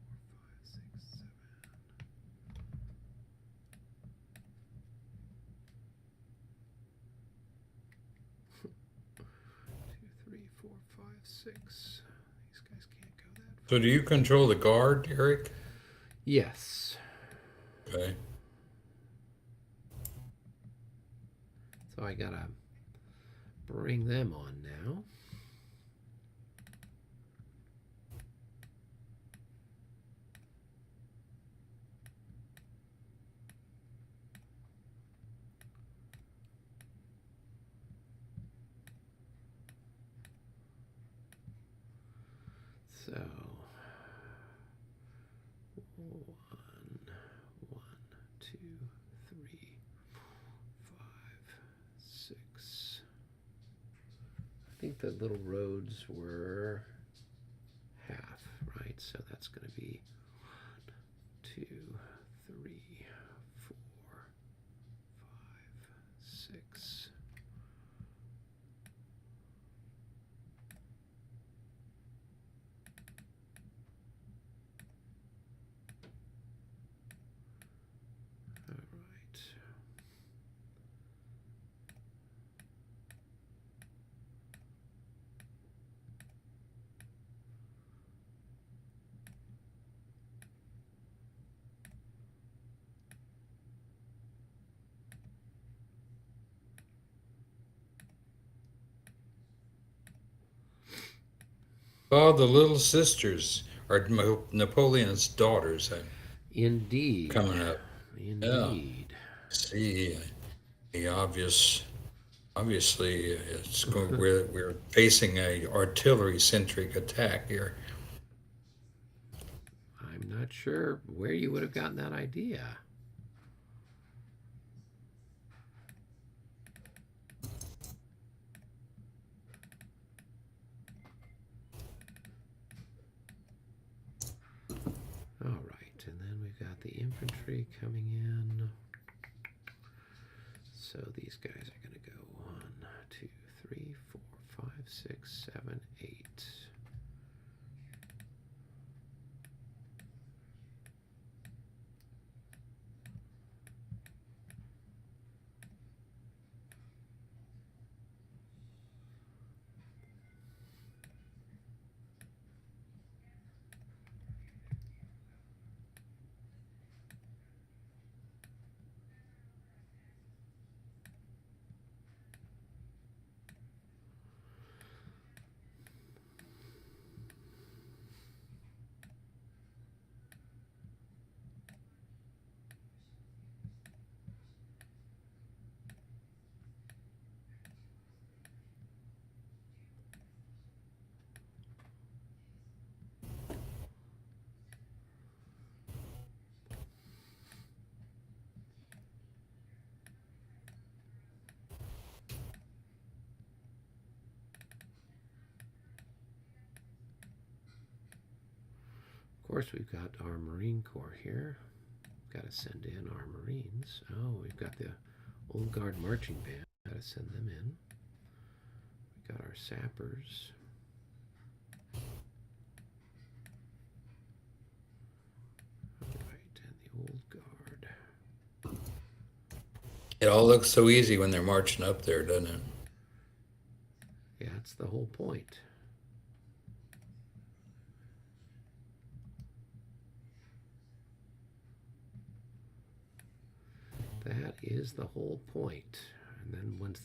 4, 5, 6, 7. 2, 3, 4, 5, 6. These guys can't go that far. So do you control the guard, Eric? Yes. Okay. So I gotta bring them on now. So, one, two, three, 5, 6. I think the little roads were half, right? So that's going to be 1, 2, 3, 4, 5, 6. All right. Oh, the little sisters are Napoleon's daughters Indeed. coming up. Indeed. See, the obviously it's going, we're facing a artillery-centric attack here. I'm not sure where you would have gotten that idea. All right, and then we've got the infantry coming in. So these guys are going to go 1, 2, 3, 4, 5, 6, 7, 8. Of course, we've got our Marine Corps here. Got to send in our Marines. Oh, we've got the Old Guard Marching Band. Got to send them in. We've got our sappers. All right, and the Old Guard. It all looks so easy when they're marching up there, doesn't it? Yeah, that's the whole point. That is the whole point. And then once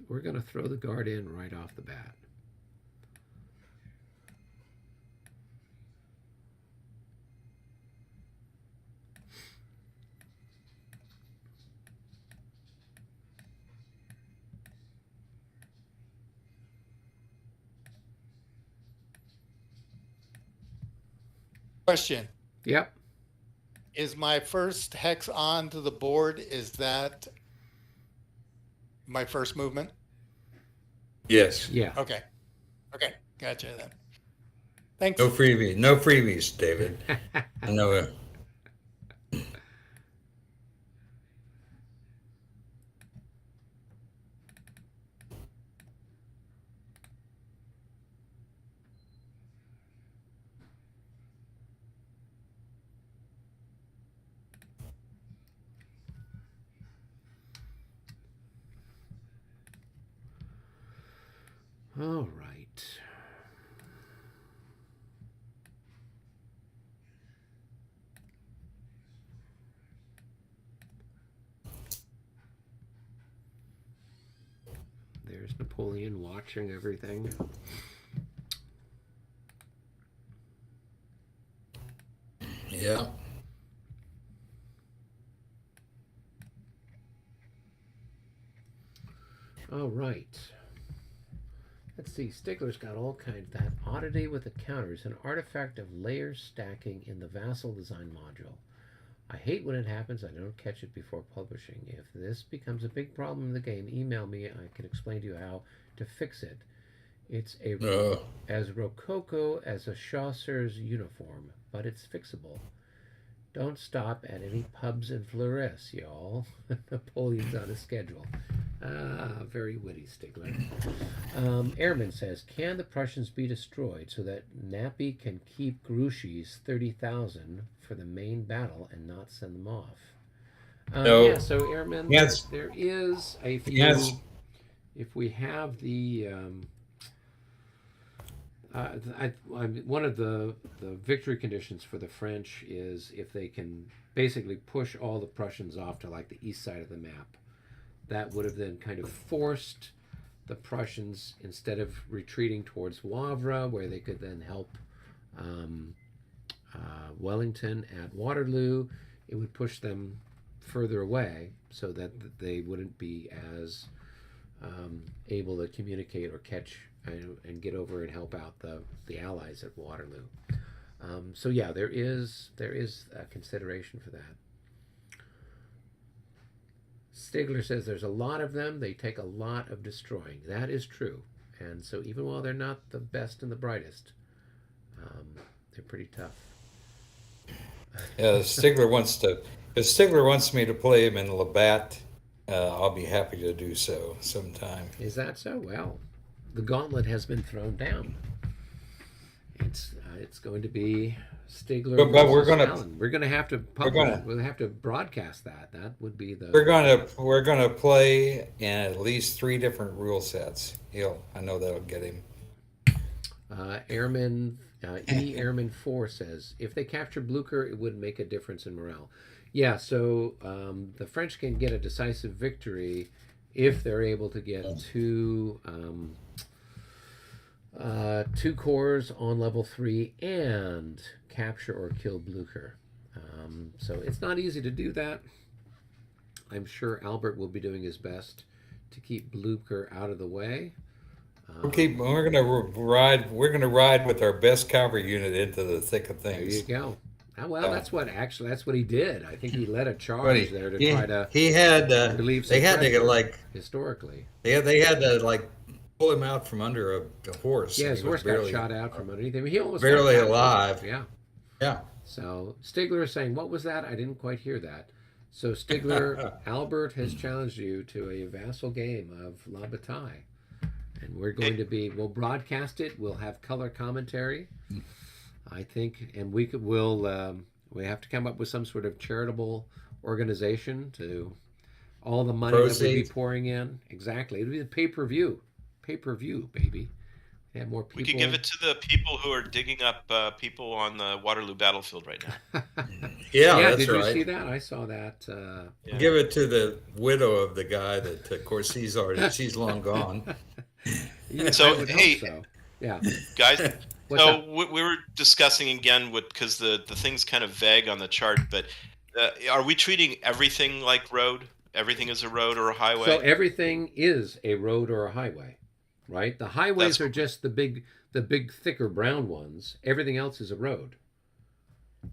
we're going to throw the guard in right off the bat. Question. Yep. Is my first hex onto the board? Is that my first movement? Yes. Yeah. Okay. Okay. Gotcha then. Thanks. No freebies. No freebies, David. I know it. All right. There's Napoleon watching everything. Yeah. All right. Let's see. Stigler's got all kinds. That oddity with the counters, an artifact of layer stacking in the Vassal design module. I hate when it happens. I don't catch it before publishing. If this becomes a big problem in the game, email me. I can explain to you how to fix it. It's as rococo as a Chaucer's uniform, but it's fixable. Don't stop at any pubs in Flores, y'all. Napoleon's on a schedule. Ah, very witty, Stigler. Airman says, can the Prussians be destroyed so that Nappy can keep Grouchy's 30,000 for the main battle and not send them off? No. Yeah, so Airman, Yes. there is a few. Yes. If we have the... one of the victory conditions for the French is if they can basically push all the Prussians off to like the east side of the map. That would have then kind of forced the Prussians, instead of retreating towards Wavre, where they could then help Wellington at Waterloo, it would push them further away so that they wouldn't be as able to communicate or catch and get over and help out the Allies at Waterloo. So yeah, there is a consideration for that. Stigler says there's a lot of them. They take a lot of destroying. That is true. And so even while they're not the best and the brightest, they're pretty tough. Yeah, Stigler wants me to play him in Labatt. I'll be happy to do so sometime. Is that so? Well, the gauntlet has been thrown down. It's going to be Stigler But we're versus gonna- Allen. We're going to have to we'll have to broadcast that. That would be the. We're gonna play in at least 3 different rule sets. I know that'll get him. Airman Airman 4 says if they capture Blucher, it would make a difference in morale. Yeah, so the French can get a decisive victory if they're able to get two corps on level 3 and capture or kill Blucher. So it's not easy to do that. I'm sure Albert will be doing his best to keep Blucher out of the way. We're gonna ride with our best cavalry unit into the thick of There things. you go. Well, that's what he did. I think he led a But charge there to try to he had relieve some they had to pressure historically. they had to pull him out from under a horse. Yeah, and his he was horse got shot out from underneath him. He almost got barely captured. alive. Yeah. So Stigler is saying, what was that? I didn't quite hear that. So Stigler, Albert has challenged you to a vassal game of La Bataille. And we're going to we'll broadcast it. We'll have color commentary, I think. And we have to come up with some sort of charitable organization to all the money that we'd be pouring in. Exactly. It'll be the pay-per-view. Pay-per-view, baby. Have more people. We could give it to the people who are digging up people on the Waterloo battlefield right now. Yeah, that's did you right. see that? I saw that. Give it to the widow of the guy that, of course, she's long gone. Yeah, So, I would hey, hope so. Yeah. Guys, What's so up? we were discussing again because the thing's kind of vague on the chart, but are we treating everything like road? Everything is a road or a highway? So everything is a road or a highway, right? The highways are just the big, thicker brown ones. Everything else is a road.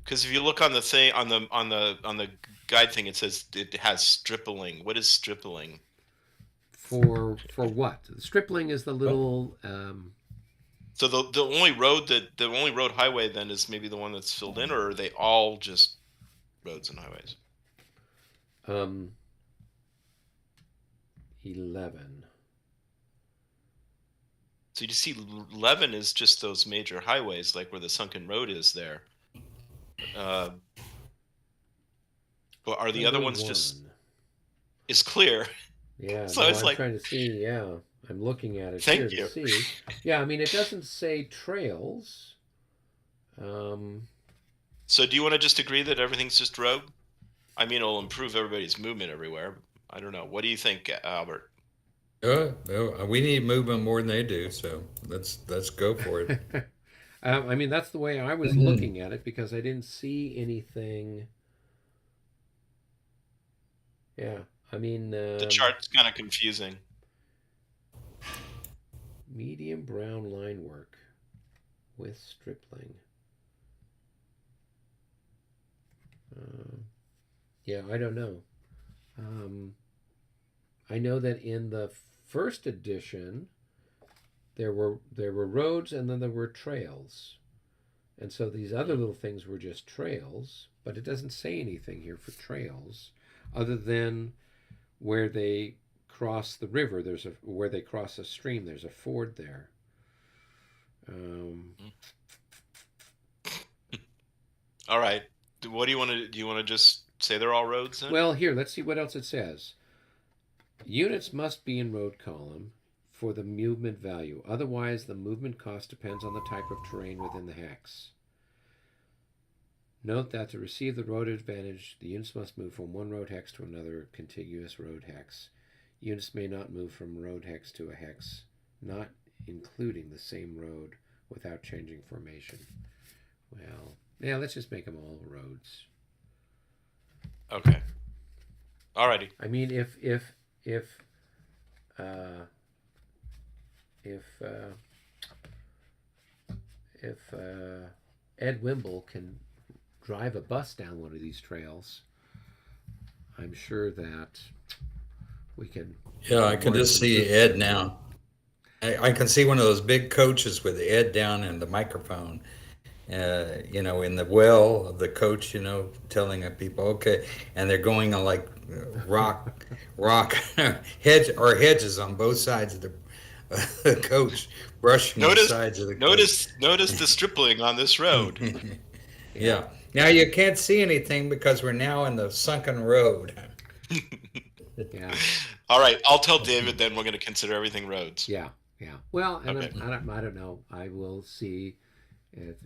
Because if you look on the thing on the guide thing, it says it has stripling. What is stripling? For what? Stripling is the little. So the only road highway then is maybe the one that's filled in, or are they all just roads and highways? 11. So you see, 11 is just those major highways, like where the sunken road is there. But are the other ones just is clear? Yeah, So no, it's I'm like- trying to see. Yeah, I'm looking at it Thank here you. to see. Yeah, I mean, it doesn't say trails. So do you want to just agree that everything's just road? I mean, it'll improve everybody's movement everywhere. I don't know. What do you think, Albert? We need movement more than they do, so let's go for it. I mean, that's the way I was looking at it because I didn't see anything. Yeah, I mean, The chart's kind of confusing. Medium brown line work with stripling. Yeah, I don't know. I know that in the first edition there were roads and then there were trails, and so these other little things were just trails. But it doesn't say anything here for trails, other than where they cross the river. Where they cross a stream. There's a ford there. All right. What do you want to? Do you want to just say they're all roads then? Well, here, let's see what else it says. Units must be in road column for the movement value. Otherwise, the movement cost depends on the type of terrain within the hex. Note that to receive the road advantage, the units must move from one road hex to another contiguous road hex. Units may not move from road hex to a hex, not including the same road, without changing formation. Well, yeah, let's just make them all roads. Okay. Alrighty. I mean, if Ed Wimble can drive a bus down one of these trails, I'm sure that we can. Yeah, I can just see Ed now. I can see one of those big coaches with Ed down in the microphone, in the well of the coach, telling people, okay, and they're going on like rock hedges on both sides of the coach, brushing the sides of the coach. Notice the stripling on this road. Yeah. Now you can't see anything because we're now in the sunken road. Yeah. All right. I'll tell David then we're going to consider everything roads. Yeah. Yeah. Well, and Okay. I don't know. I will see if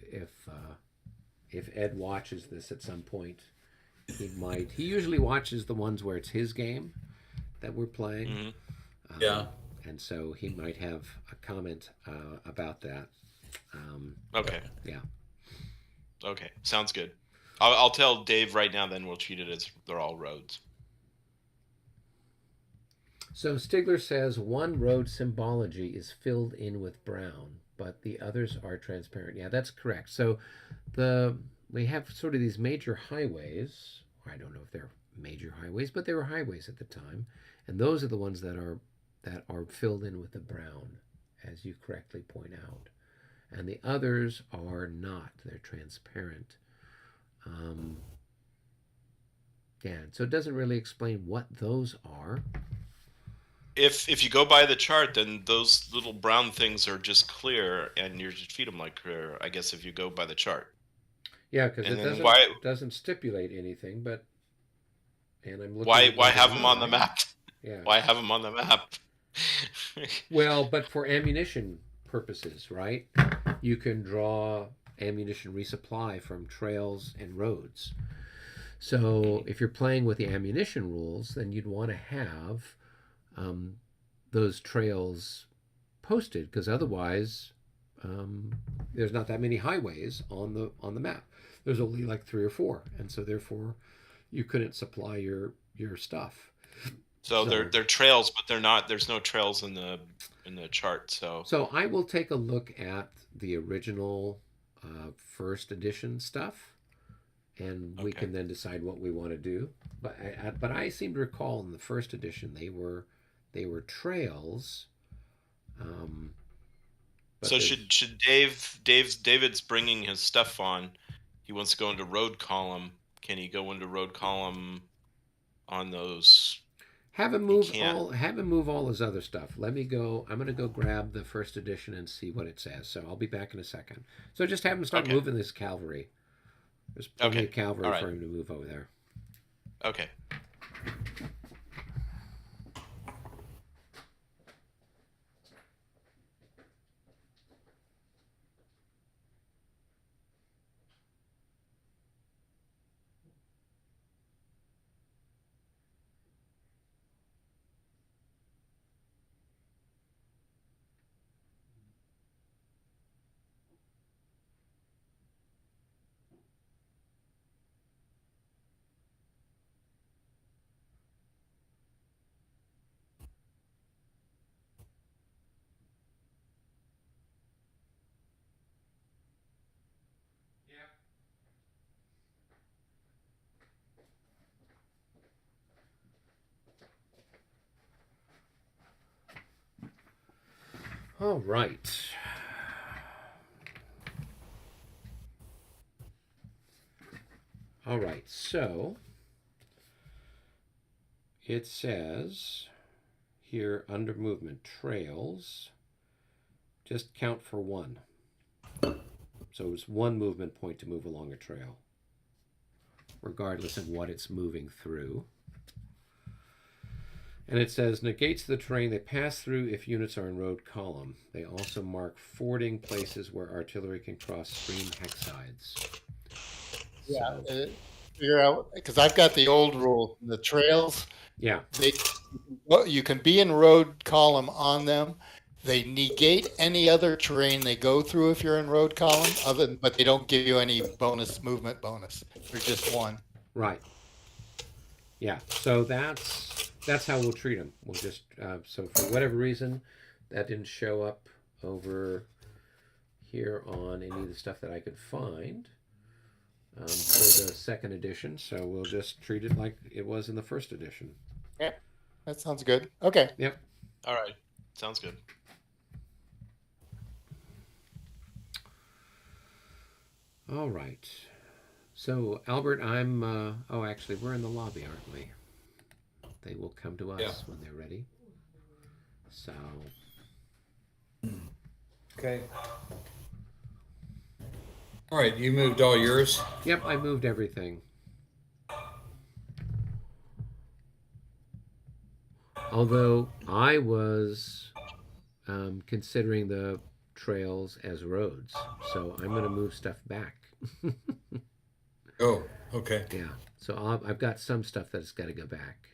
Ed watches this at some point. He might. He usually watches the ones where it's his game that we're playing. Mm-hmm. Yeah. And so he might have a comment about that. Okay. Yeah. Okay. Sounds good. I'll tell Dave right now. Then we'll treat it as they're all roads. So Stigler says one road symbology is filled in with brown, but the others are transparent. Yeah, that's correct. So we have sort of these major highways. I don't know if they're major highways, but they were highways at the time, and those are the ones that are filled in with the brown, as you correctly point out, and the others are not. They're transparent. Yeah, so it doesn't really explain what those are. If you go by the chart, then those little brown things are just clear, and you just treat them like clear. I guess if you go by the chart. Yeah, because it doesn't stipulate anything. But and I'm looking. Why have them on the map? Yeah. Why have them on the map? Well, but for ammunition purposes, right? You can draw ammunition resupply from trails and roads. So if you're playing with the ammunition rules, then you'd want to have those trails posted, because otherwise there's not that many highways on the map. There's only like 3 or 4, and so therefore you couldn't supply your stuff. So they're trails, but they're not. There's no trails in the chart. So I will take a look at the original first edition stuff, and we can then decide what we want to do. But I seem to recall in the first edition they were trails. So should David's bringing his stuff on? He wants to go into road column. Can he go into road column on those? Have him move all his other stuff. Let me go. I'm going to go grab the first edition and see what it says. So I'll be back in a second. So just have him start moving this cavalry. There's plenty of cavalry for him to move over there. Okay. All right. All right, so it says here under movement trails, just count for one. So it's one movement point to move along a trail, regardless of what it's moving through. And it says negates the terrain they pass through if units are in road column. They also mark fording places where artillery can cross stream hecksides. Yeah, So, figure out because I've got the old rule. The trails, yeah, they you can be in road column on them. They negate any other terrain they go through if you're in road column, but they don't give you any bonus movement bonus. They're just one. right. Yeah, so that's how we'll treat them. We'll just so for whatever reason that didn't show up over here on any of the stuff that I could find for the second edition. So we'll just treat it like it was in the first edition. Yeah, that sounds good. Okay. Yep. All right. Sounds good. All right. So Albert, I'm. Oh, actually, we're in the lobby, aren't we? They will come to us Yeah. when they're ready. So. Okay. All right, you moved all yours. Yep, I moved everything. Although I was considering the trails as roads, so I'm going to move stuff back. Oh, okay. Yeah, so I've got some stuff that's got to go back.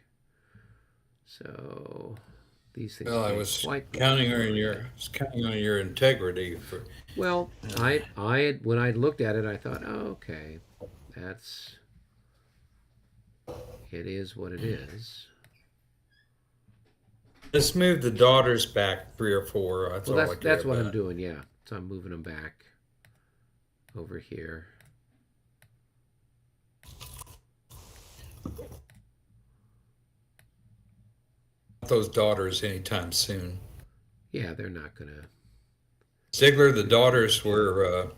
So these things. Well, I are was quite counting on your integrity for. well. I when I looked at it, I thought, oh, okay, that's it is what it is. Let's move the daughters back 3 or 4. That's Well, all I care that's what I'm about. doing. Yeah, so I'm moving them back over here. Those daughters anytime soon. Yeah, they're not gonna. Ziegler, the daughters were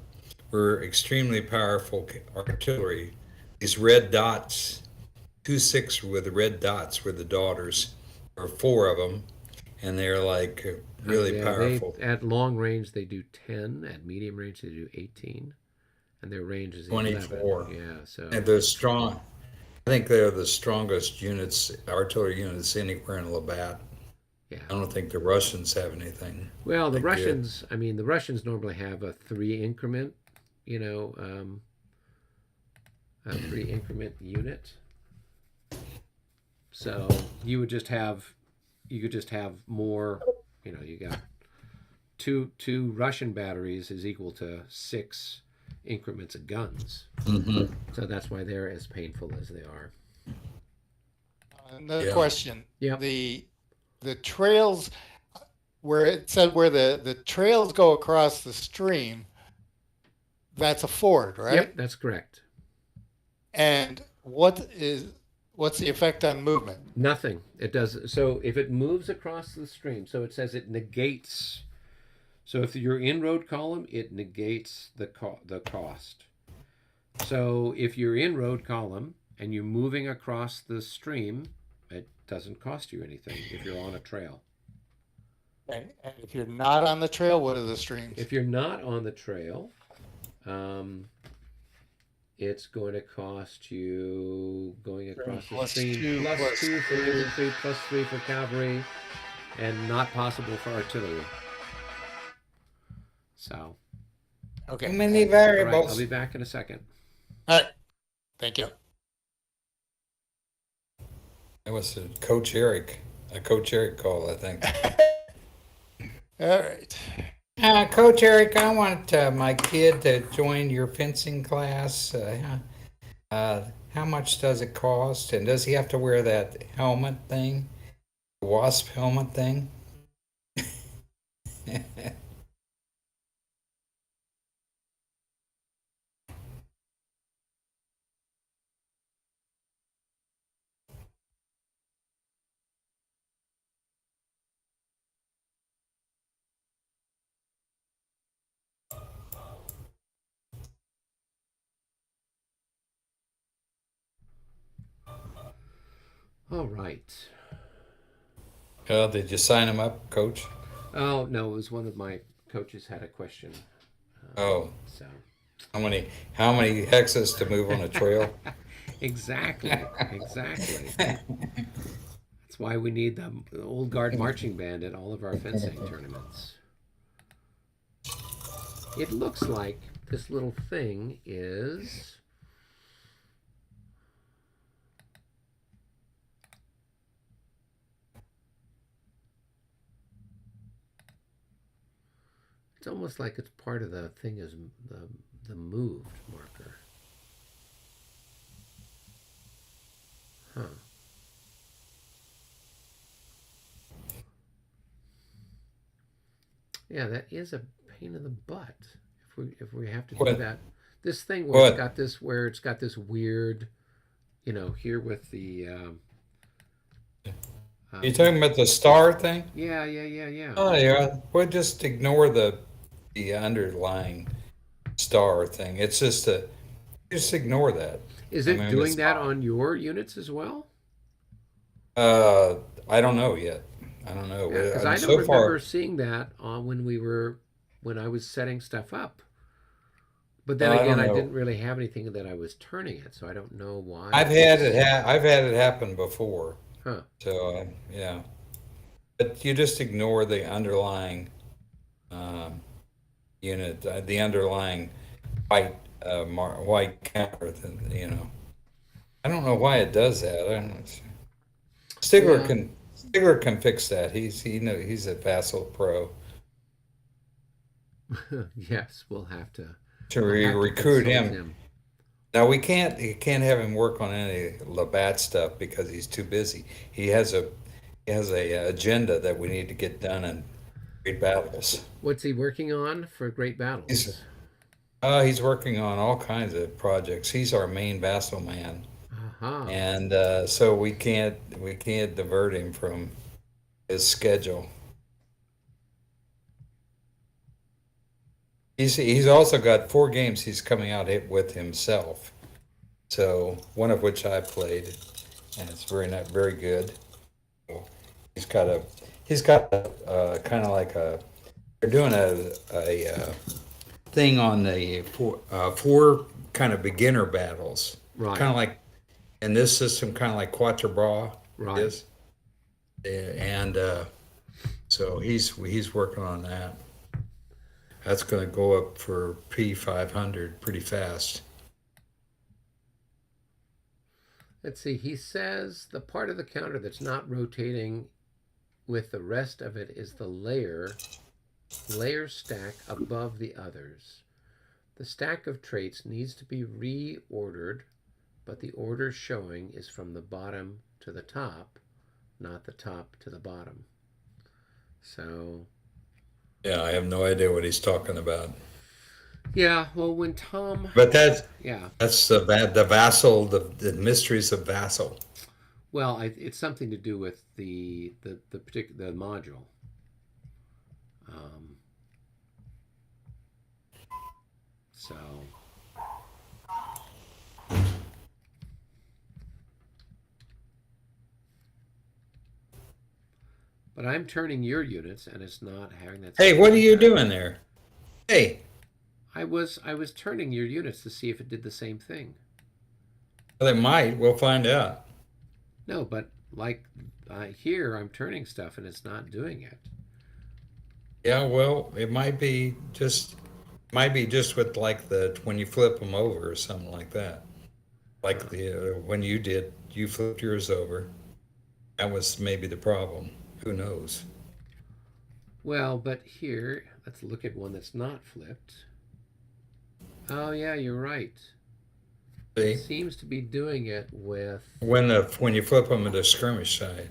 extremely powerful artillery. These red dots, 2-6 with the red dots were the daughters, or 4 of them, and they're like really Yeah, powerful. at long range they do 10. At medium range they do 18, and their range is 24. 11. Yeah, so And they're strong. I think they're the strongest units, artillery units anywhere in Labatt. yeah. I don't think the Russians have anything. Well, the like that. Russians. I mean, the Russians normally have a 3 increment. You know, a 3 increment unit. So you could just have more. You know, you got two Russian batteries is equal to 6 increments of guns. Mm-hmm. So that's why they're as painful as they are. Another Yeah. question. Yeah. The trails where it said where the trails go across the stream, that's a ford, right? Yep, that's correct. And what's the effect on movement? Nothing. It does. So if it moves across the stream, so it says it negates. So if you're in road column, it negates the cost. So if you're in road column and you're moving across the stream, it doesn't cost you anything if you're on a trail. And if you're not on the trail, what are the streams? If you're not on the trail, it's going to cost you going across the Plus stream two, plus plus 2 for three. infantry, plus 3 for cavalry, and not possible for artillery. So, Okay. Too many all right, variables. I'll be back in a second. All right. Thank you. That was a Coach Eric call, I think. All right. Coach Eric, I want my kid to join your fencing class. How much does it cost? And does he have to wear that helmet thing? The wasp helmet thing? All right. Did you sign him up, Coach? Oh no, it was one of my coaches had a question. Oh, So how many hexes to move on a trail? exactly, exactly. That's why we need the old guard marching band at all of our fencing tournaments. It looks like this little thing is. It's almost like it's part of the thing is the moved marker. Huh. Yeah, that is a pain in the butt. If we have to do What? that, this thing What? where it's got this weird, here with the You talking about the star thing? yeah, yeah, yeah, yeah. Oh yeah. Well, just ignore the underlying star thing. It's just ignore that. Is I it mean, doing it's that fine. on your units as well? Uh, I don't know yet. I don't know. Yeah, because I don't So remember far, seeing that on when I was setting stuff up. But then I again, don't I know. didn't really have anything that I was turning it, so I don't know why I've had it happen before. Huh. So yeah, but you just ignore the underlying um, unit, the underlying white white counter. I don't know why it does that. I don't know. Yeah. Stigler can fix that. He's a Vassal pro Yes, to we'll have to recruit consult him. him. Now you can't have him work on any Labatt stuff because he's too busy. He has a agenda that we need to get done in great battles. What's he working on for Great He's Battles? he's working on all kinds of projects. He's our main Vassal man, Aha. and so we can't divert him from his schedule. He's also got 4 games he's coming out with himself. So one of which I played, and it's very good. He's got a kind of like a they're doing a thing on the four kind of beginner battles, Right. kind of like in this system, kind of like Quatre Bras Right. is, and so he's working on that. That's going to go up for P500 pretty fast. Let's see. He says the part of the counter that's not rotating with the rest of it is the layer stack above the others. The stack of traits needs to be reordered, but the order showing is from the bottom to the top, not the top to the bottom. So, Yeah, I have no idea what he's talking about. yeah, well, when Tom, But yeah, that's the Vassal, the mysteries of Vassal. well, it's something to do with the particular the module. Um, so, but I'm turning your units, and it's not having that Hey, same what are you impact. doing there? Hey, I was turning your units to see if it did the same thing. well, it might. We'll find out. No, but like here, I'm turning stuff, and it's not doing it. Yeah, well, it might be just with like the when you flip them over or something like that. Like Huh. the when you flipped yours over. That was maybe the problem. Who knows? Well, but here, let's look at one that's not flipped. Oh yeah, you're right. It See, seems to be doing it with when you flip them to the skirmish side,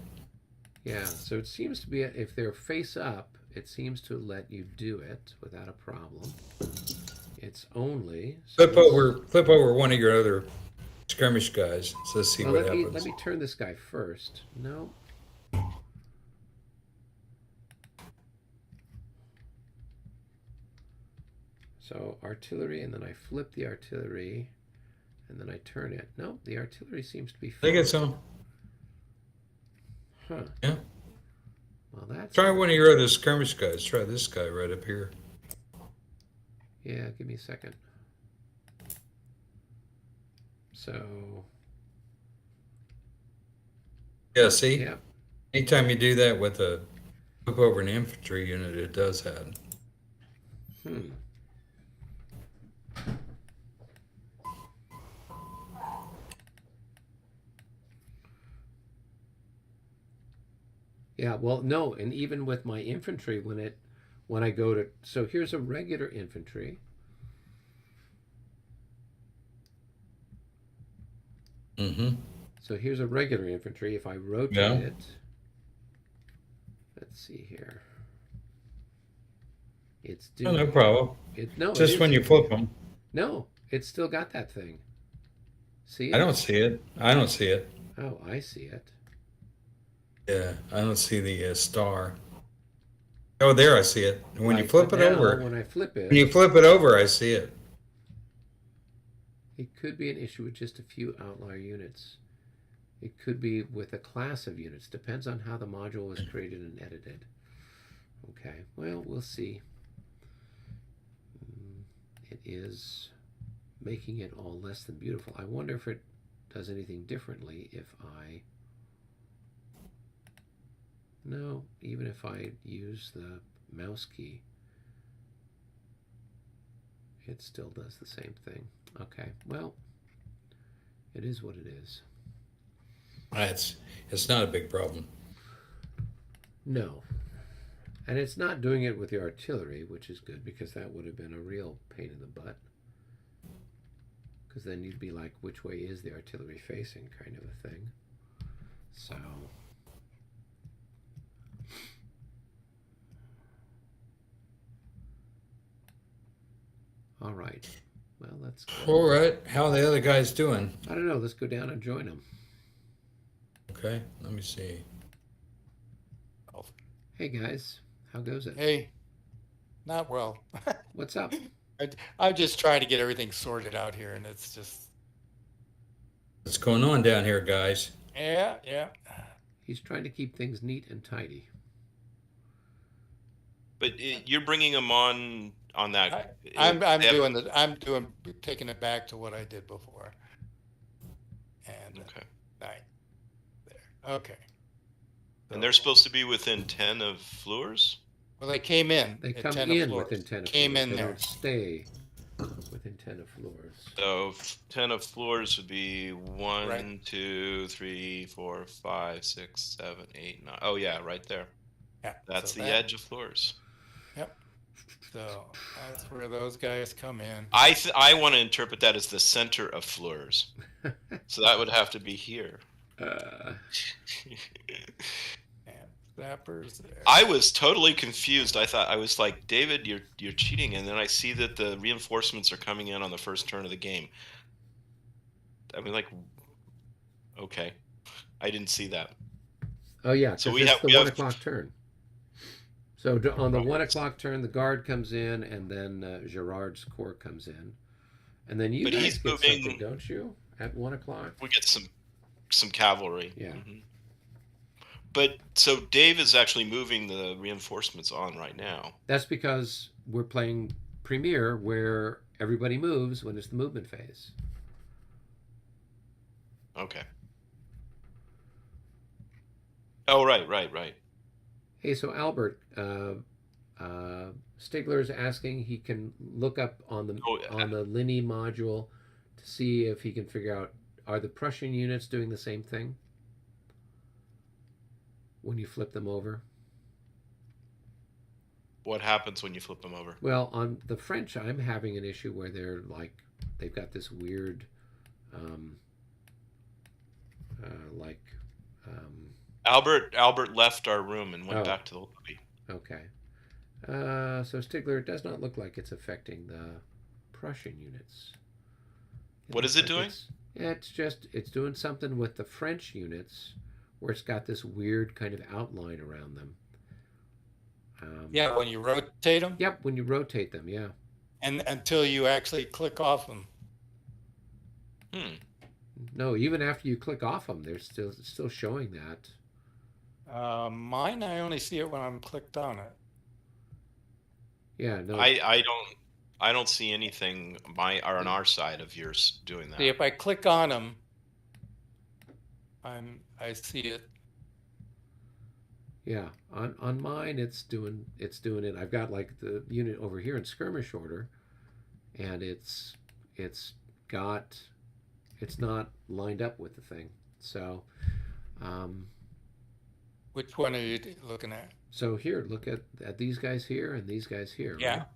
yeah. So it seems to be if they're face up, it seems to let you do it without a problem. It's only so let's flip over one of your other skirmish guys. So let's see well what let happens. me turn this guy first. No. So artillery, and then I flip the artillery, and then I turn it. No, the artillery seems to be I think it's fine. on. Huh. Yeah. Well, that's... Try one of your other skirmish guys. Try this guy right up here. Yeah, give me a second. So... Yeah, see? Yeah. Anytime you do that with a flip over an infantry unit, it does that. Hmm. Yeah, well, no, and even with my infantry, when I go to... So here's a regular infantry. Mm-hmm. So here's a regular infantry. If I rotate Yeah. it... Let's see here. It's Oh, doing... no problem. No, it Just when is- you flip them. No, it's still got that thing. See I it? don't see it. I don't see it. Oh, I see it. Yeah, I don't see the star. Oh, there I see it. When you Right, flip but it now, over, when I flip it, when you flip it over, I see it. it could be an issue with just a few outlier units. It could be with a class of units. Depends on how the module was created and edited. Okay, well, we'll see. It is making it all less than beautiful. I wonder if it does anything differently if I... No, even if I use the mouse key, it still does the same thing. Okay, well, it is what it is. It's not a big problem. No. And it's not doing it with the artillery, which is good, because that would have been a real pain in the butt. Because then you'd be like, which way is the artillery facing, kind of a thing. So... All right. Well, let's go. All right. How are the other guys doing? I don't know. Let's go down and join them. Okay. Let me see. Hey, guys. How goes it? Hey, not well. What's up? I'm just trying to get everything sorted out here, and it's just... What's going on down here, guys? Yeah. He's trying to keep things neat and tidy. But you're bringing them on that. I'm taking it back to what I did before. And Okay. right there. Okay. And they're supposed to be within 10 of Fleurs? Well, they came in. They at come 10 in floors. within 10 of Came floors. in They there. don't stay within 10 of floors. So 10 of Fleurs would be 1, Right. 2, 3, 4, 5, 6, 7, 8, 9. Oh, yeah, right there. Yeah. That's so the edge of Fleurs. Yep. So that's where those guys come in. I want to interpret that as the center of Fleurs. So that would have to be here. And zappers there. I was totally confused. I was like, David, you're cheating, and then I see that the reinforcements are coming in on the first turn of the game. I mean, like, okay, I didn't see that. Oh, yeah, So because it's the 1 have- o'clock turn. So on the 1 o'clock turn, the guard comes in, and then Gerard's corps comes in. And then you But guys he's get moving- something, don't you? At 1 o'clock? We get some cavalry. Yeah. Mhm. But so Dave is actually moving the reinforcements on right now. That's because we're playing Premier, where everybody moves when it's the movement phase. Okay. Oh, right. Hey, so Albert, Stigler is asking he can look up on the Ligny module to see if he can figure out, are the Prussian units doing the same thing when you flip them over? What happens when you flip them over? Well, on the French, I'm having an issue where they've got this weird, Albert left our room and went Oh. back to the lobby. Okay. So Stigler, it does not look like it's affecting the Prussian units. What is it doing? It's doing something with the French units where it's got this weird kind of outline around them. Yeah, when you rotate them. Yep, when you rotate them, yeah. And until you actually click off them. No, even after you click off them, they're still showing that. Mine, I only see it when I'm clicked on it. Yeah, no. I don't see anything on our side of yours doing that. See, if I click on them, I see it. Yeah, on mine it's doing it. I've got like the unit over here in skirmish order, and it's got it's not lined up with the thing. So, um, Which one are you looking at? so here, look at these guys here and these guys here. Yeah. Right?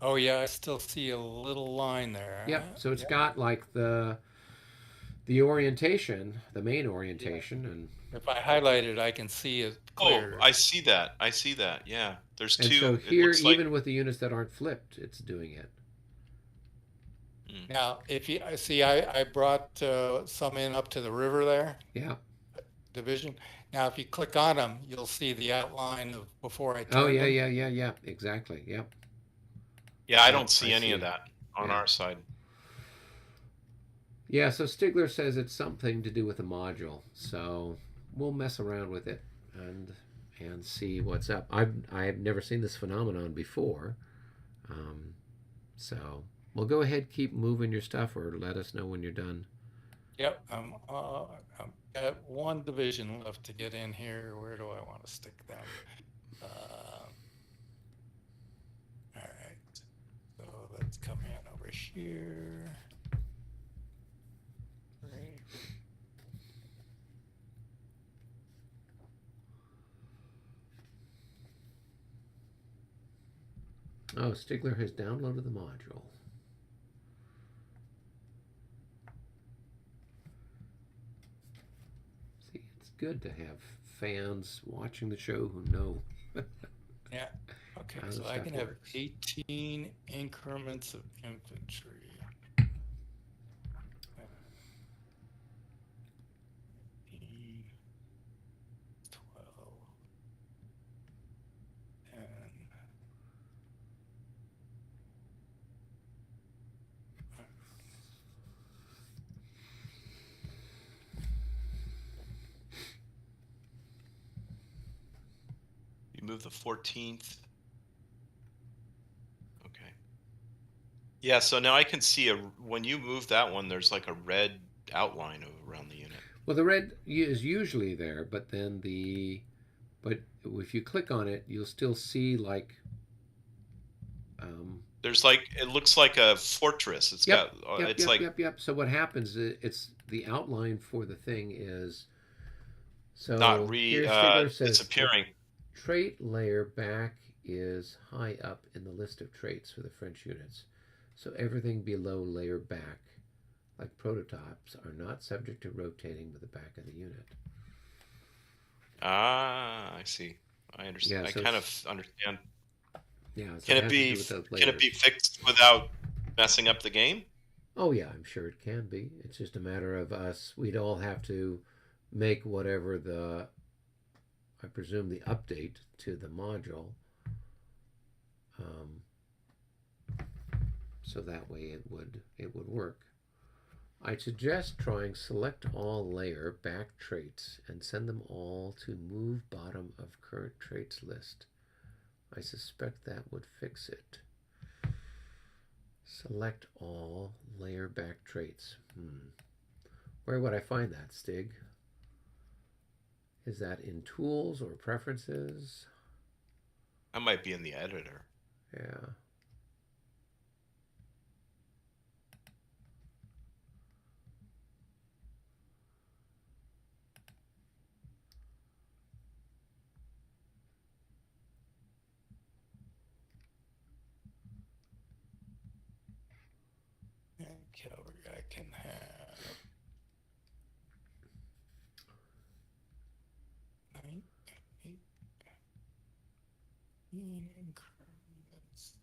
Oh yeah, I still see a little line there. Yep. So it's Yeah. got like the orientation, the main orientation, and If I highlight it, I can see it clear. Oh, I see that. I see that. Yeah. There's and two. so It here, looks like. even with the units that aren't flipped, it's doing it. Now, if you see, I brought some in up to the river there, Yeah. division. Now, if you click on them, you'll see the outline of before I Oh turned yeah, them. yeah. Exactly. Yep. Yeah, I Yep, don't see I any of see. that on Yeah. our side. Yeah, so Stigler says it's something to do with the module. So we'll mess around with it and see what's up. I've never seen this phenomenon before. Um, so we'll go ahead, keep moving your stuff, or let us know when you're done. Yep, I'm got one division left to get in here. Where do I want to stick them? All right, so let's come in over here. Great. Oh, Stigler has downloaded the module. See, it's good to have fans watching the show who know. Yeah. Okay, How so this I stuff can have works. 18 increments of infantry. 15, 12, 10. You move the 14th. Okay. Yeah, so now I can see when you move that one, there's like a red outline around the unit. Well, the red is usually there, but then but if you click on it, you'll still see like. There's like it looks like a fortress. It's Yep, got yep, it's yep, like yep, yep. So what happens is it's the outline for the thing is. So here Stigler says disappearing. the trait layer back is high up in the list of traits for the French units. So everything below layer back, like prototypes, are not subject to rotating with the back of the unit. Ah, I see. I understand. Yeah, I so kind of understand. Yeah, so Can it it has to be do with those can it be layers. fixed without messing up the game? Oh yeah, I'm sure it can be. It's just a matter of us. We'd all have to make whatever I presume the update to the module, um, so that way it would work. I suggest trying select all layer back traits and send them all to move bottom of current traits list. I suspect that would fix it. Select all layer back traits. Where would I find that, Stig? Is that in tools or preferences? I might be in the editor. Yeah. And cavalry I can have 9, 8, increments.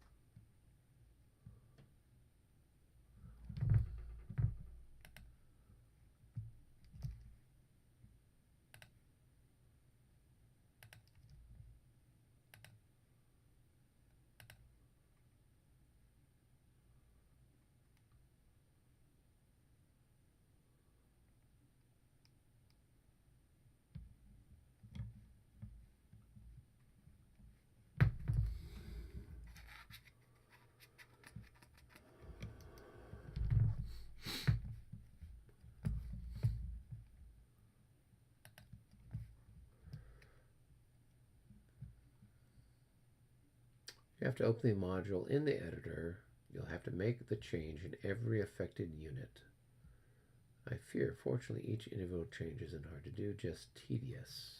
You have to open the module in the editor. You'll have to make the change in every affected unit. I fear, fortunately, each individual change isn't hard to do, just tedious.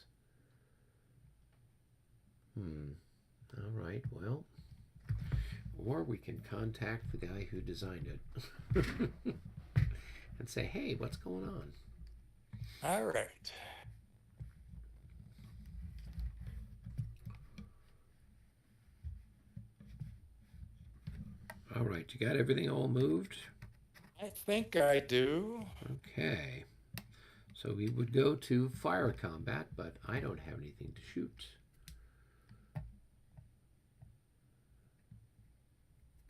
All right, well, or we can contact the guy who designed it and say, hey, what's going on? All right. All right, you got everything all moved? I think I do. Okay. So we would go to fire combat, but I don't have anything to shoot.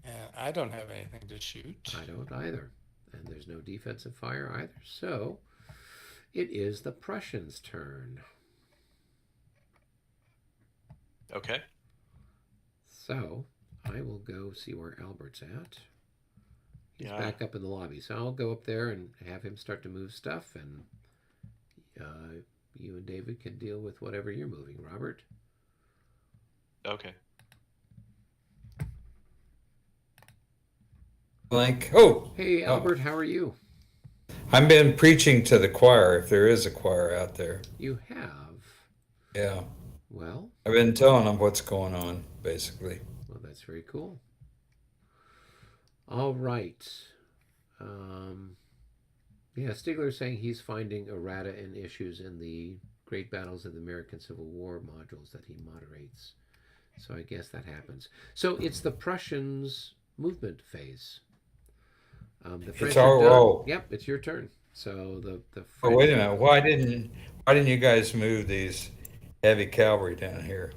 And I don't have anything to shoot. I don't either. And there's no defensive fire either. So it is the Prussians' turn. Okay. So I will go see where Albert's at. He's Yeah. back up in the lobby. So I'll go up there and have him start to move stuff, and you and David can deal with whatever you're moving, Robert. Okay. Blank. Oh, Hey, Albert, how are you? I've been preaching to the choir, if there is a choir out there. You have. Yeah. Well, I've been telling them what's going on, basically. well, that's very cool. All right. Yeah, Stigler's saying he's finding errata and issues in the Great Battles of the American Civil War modules that he moderates. So I guess that happens. So it's the Prussians' movement phase. The French our are done. roll. Yep, it's your turn. So the Oh, French, wait a minute. Why didn't you guys move these heavy cavalry down here?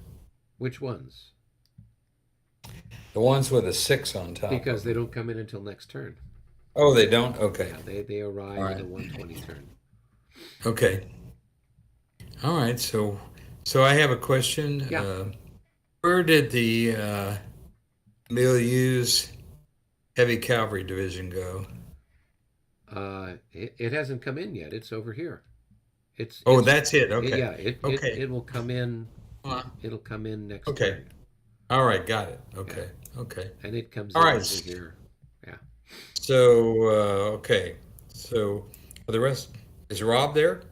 Which ones? The ones with a 6 on top. Because they don't come in until next turn. Oh, they don't? Okay. Yeah, they arrive All at the right. 120 turn. Okay. All right. So I have a question. Yeah. Where did the Milieu's heavy cavalry division go? It hasn't come in yet. It's over here. It's That's it. Okay. yeah. Okay. It will come in. Uh, It'll come in next Okay. turn, All right. Got it. Okay. Okay. and it comes All in right. over here. Yeah. So, okay. So, for the rest, is Rob there?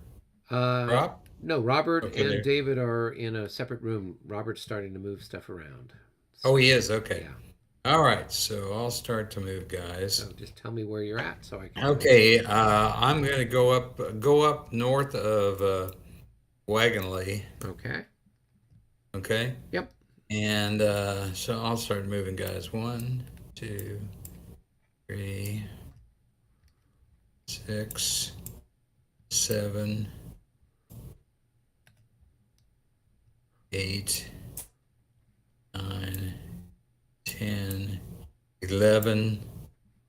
Rob? No, Robert Okay, and there. David are in a separate room. Robert's starting to move stuff around. Oh, he is. Okay. Yeah. All right. So I'll start to move, guys. So just tell me where you're at, so I can. Okay. I'm going to go up north of Wagonly. Okay. Okay. Yep. And so I'll start moving, guys. 1, 2, 3, 6, 7, 8, 9, 10, 11.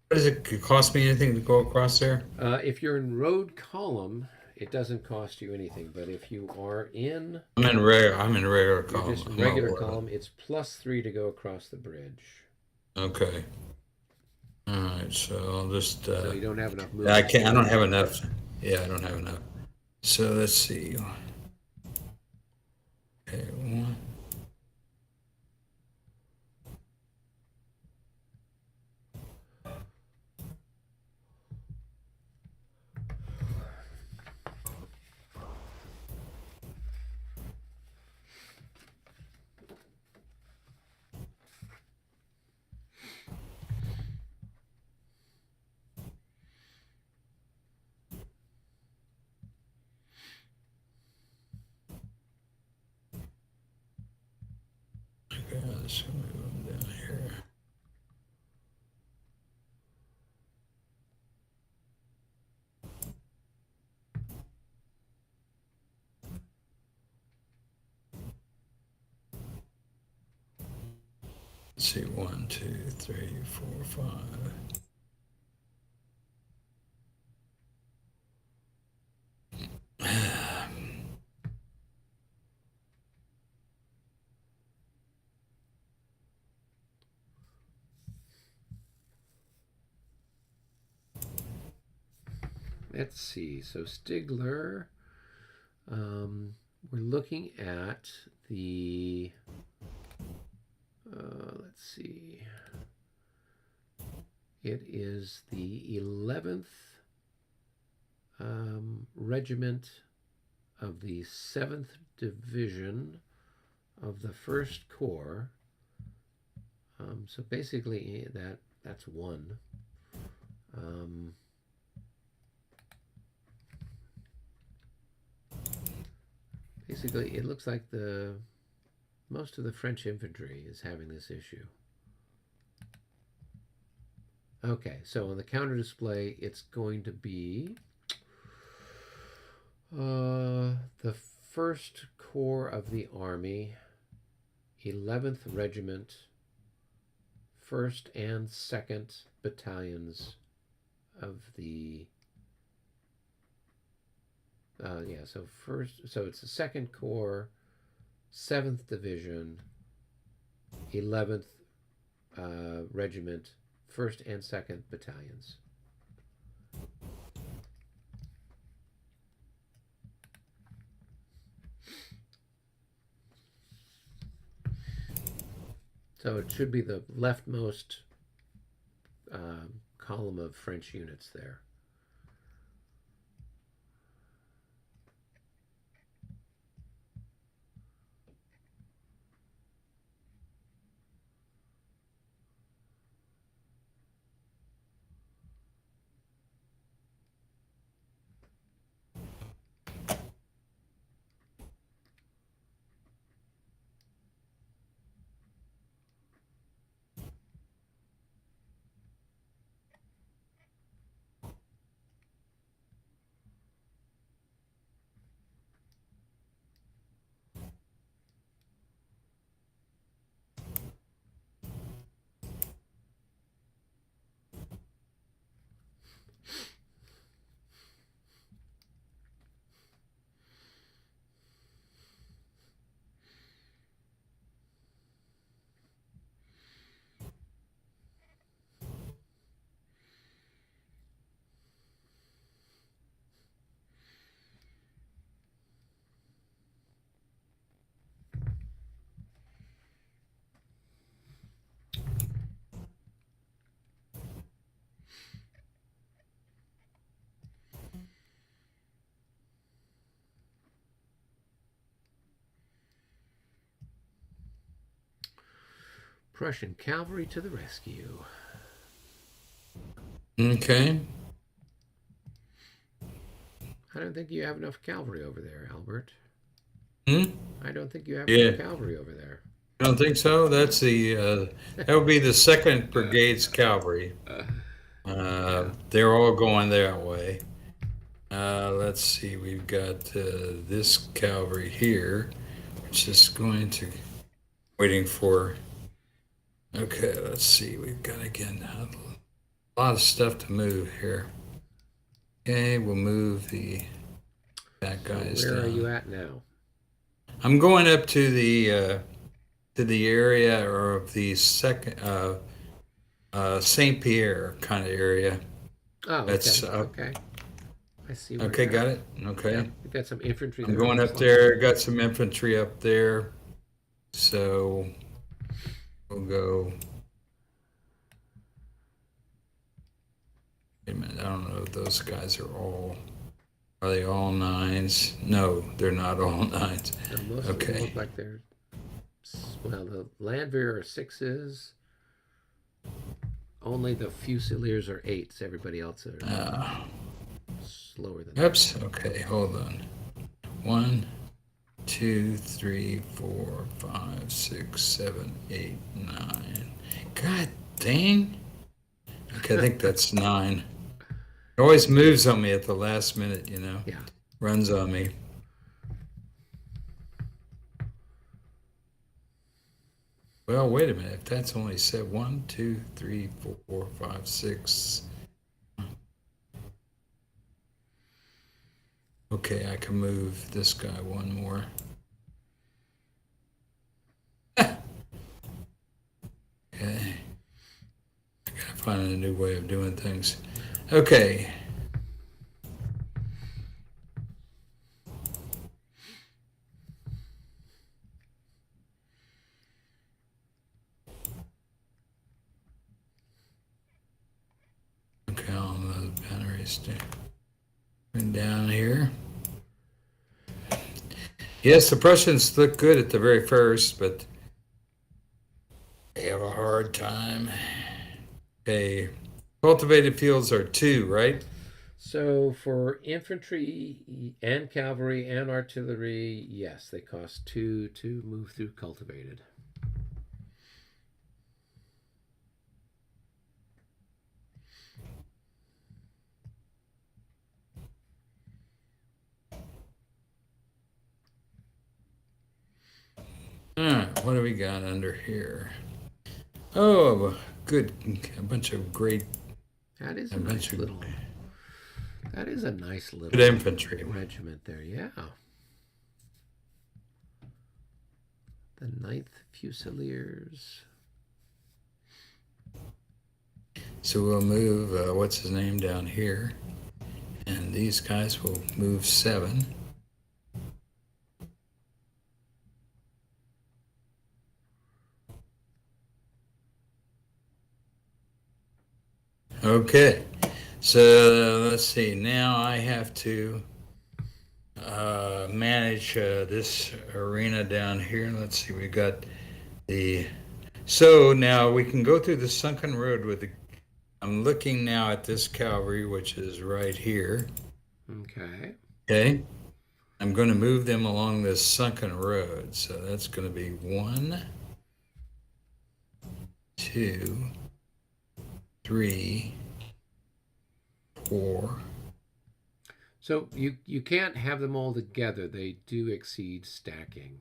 What does it cost me anything to go across there? If you're in road column, it doesn't cost you anything. But if you are in I'm in regular you're column. just I'm regular not worried. column, it's +3 to go across the bridge. Okay. All right. So I'll just. So you don't have enough movement. I can't. I don't have enough. Yeah, I don't have enough. So let's see. Okay, 1. Okay, let's move them down here. Let's see, 1, 2, 3, 4, 5. Let's see. So Stigler, we're looking at the. Let's let's see. It is the 11th Regiment of the 7th Division of the 1st Corps. So basically that's one. Basically, it looks like most of the French infantry is having this issue. Okay, so on the counter display, it's going to be the 1st Corps of the Army, 11th Regiment, 1st and 2nd Battalions of the so it's the 2nd Corps, 7th Division, 11th Regiment, 1st and 2nd Battalions. So it should be the leftmost column of French units there. Prussian cavalry to the rescue. Okay. I don't think you have enough cavalry over there, Albert. I don't think you have Yeah. enough cavalry over there. I don't think so. That's the that would be the 2nd Brigade's cavalry. They're all going that way. Let's see. We've got this cavalry here, which is going to waiting for. Okay, let's see. We've got again a lot of stuff to move here. Okay, we'll move that guys Where down. are you at now? I'm going up to the area of the second Saint Pierre kind of area. Oh, okay. That's Okay. I see. Where okay. you're Got at. it. Okay. Yeah, we've got some infantry. I'm there, going looks up like. there. Got some infantry up there. So we'll go. Wait a minute. I don't know if those guys are they all 9s? No, they're not all 9s. No, most of them look like they're, well, the Landwehr are 6s. Only the Fusiliers are 8s. Everybody else are slower than that. Oops. Okay, hold on. 1, 2, 3, 4, 5, 6, 7, 8, 9. God dang. Okay, I think that's 9. It always moves on me at the last minute, you know. Yeah. Runs on me. Well, wait a minute. If that's only said 1, 2, 3, 4, 5, 6. Okay, I can move this guy one more. Okay. I gotta find a new way of doing things. Okay. And down here. Yes, the Prussians look good at the very first, but they have a hard time. Okay. Cultivated fields are 2, right? So for infantry and cavalry and artillery, yes, they cost 2 to move through cultivated. What do we got under here? Oh, good. A bunch of great. That is A a nice bunch of little. That is a nice little good infantry. regiment there. Yeah. The 9th Fusiliers. So we'll move, what's his name, down here. And these guys will move 7. Okay. So let's see. Now I have to manage this arena down here. Let's see. We got the. So now we can go through the sunken road with the. I'm looking now at this cavalry, which is right here. Okay. Okay. I'm going to move them along this sunken road. So that's going to be 1, 2, 3, 4. So you can't have them all together. They do exceed stacking.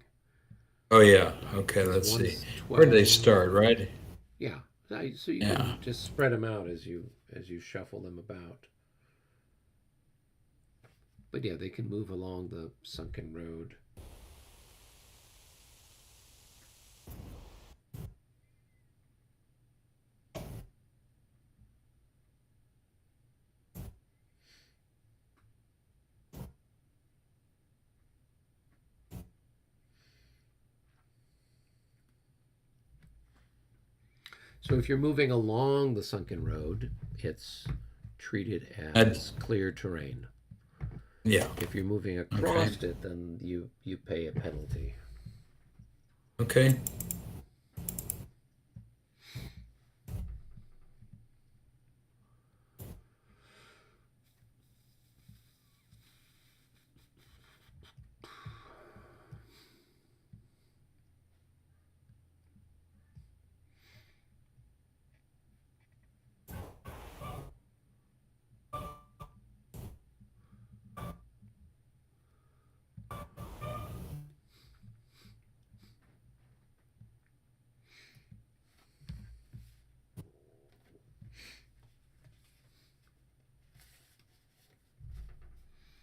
Oh yeah. Okay. Let's see. Where do they start? Right. Yeah. So you can just spread them out as you shuffle them about. But yeah, they can move along the sunken road. So if you're moving along the sunken road, it's treated as clear terrain. Yeah. If you're moving across it, then you pay a penalty. Okay.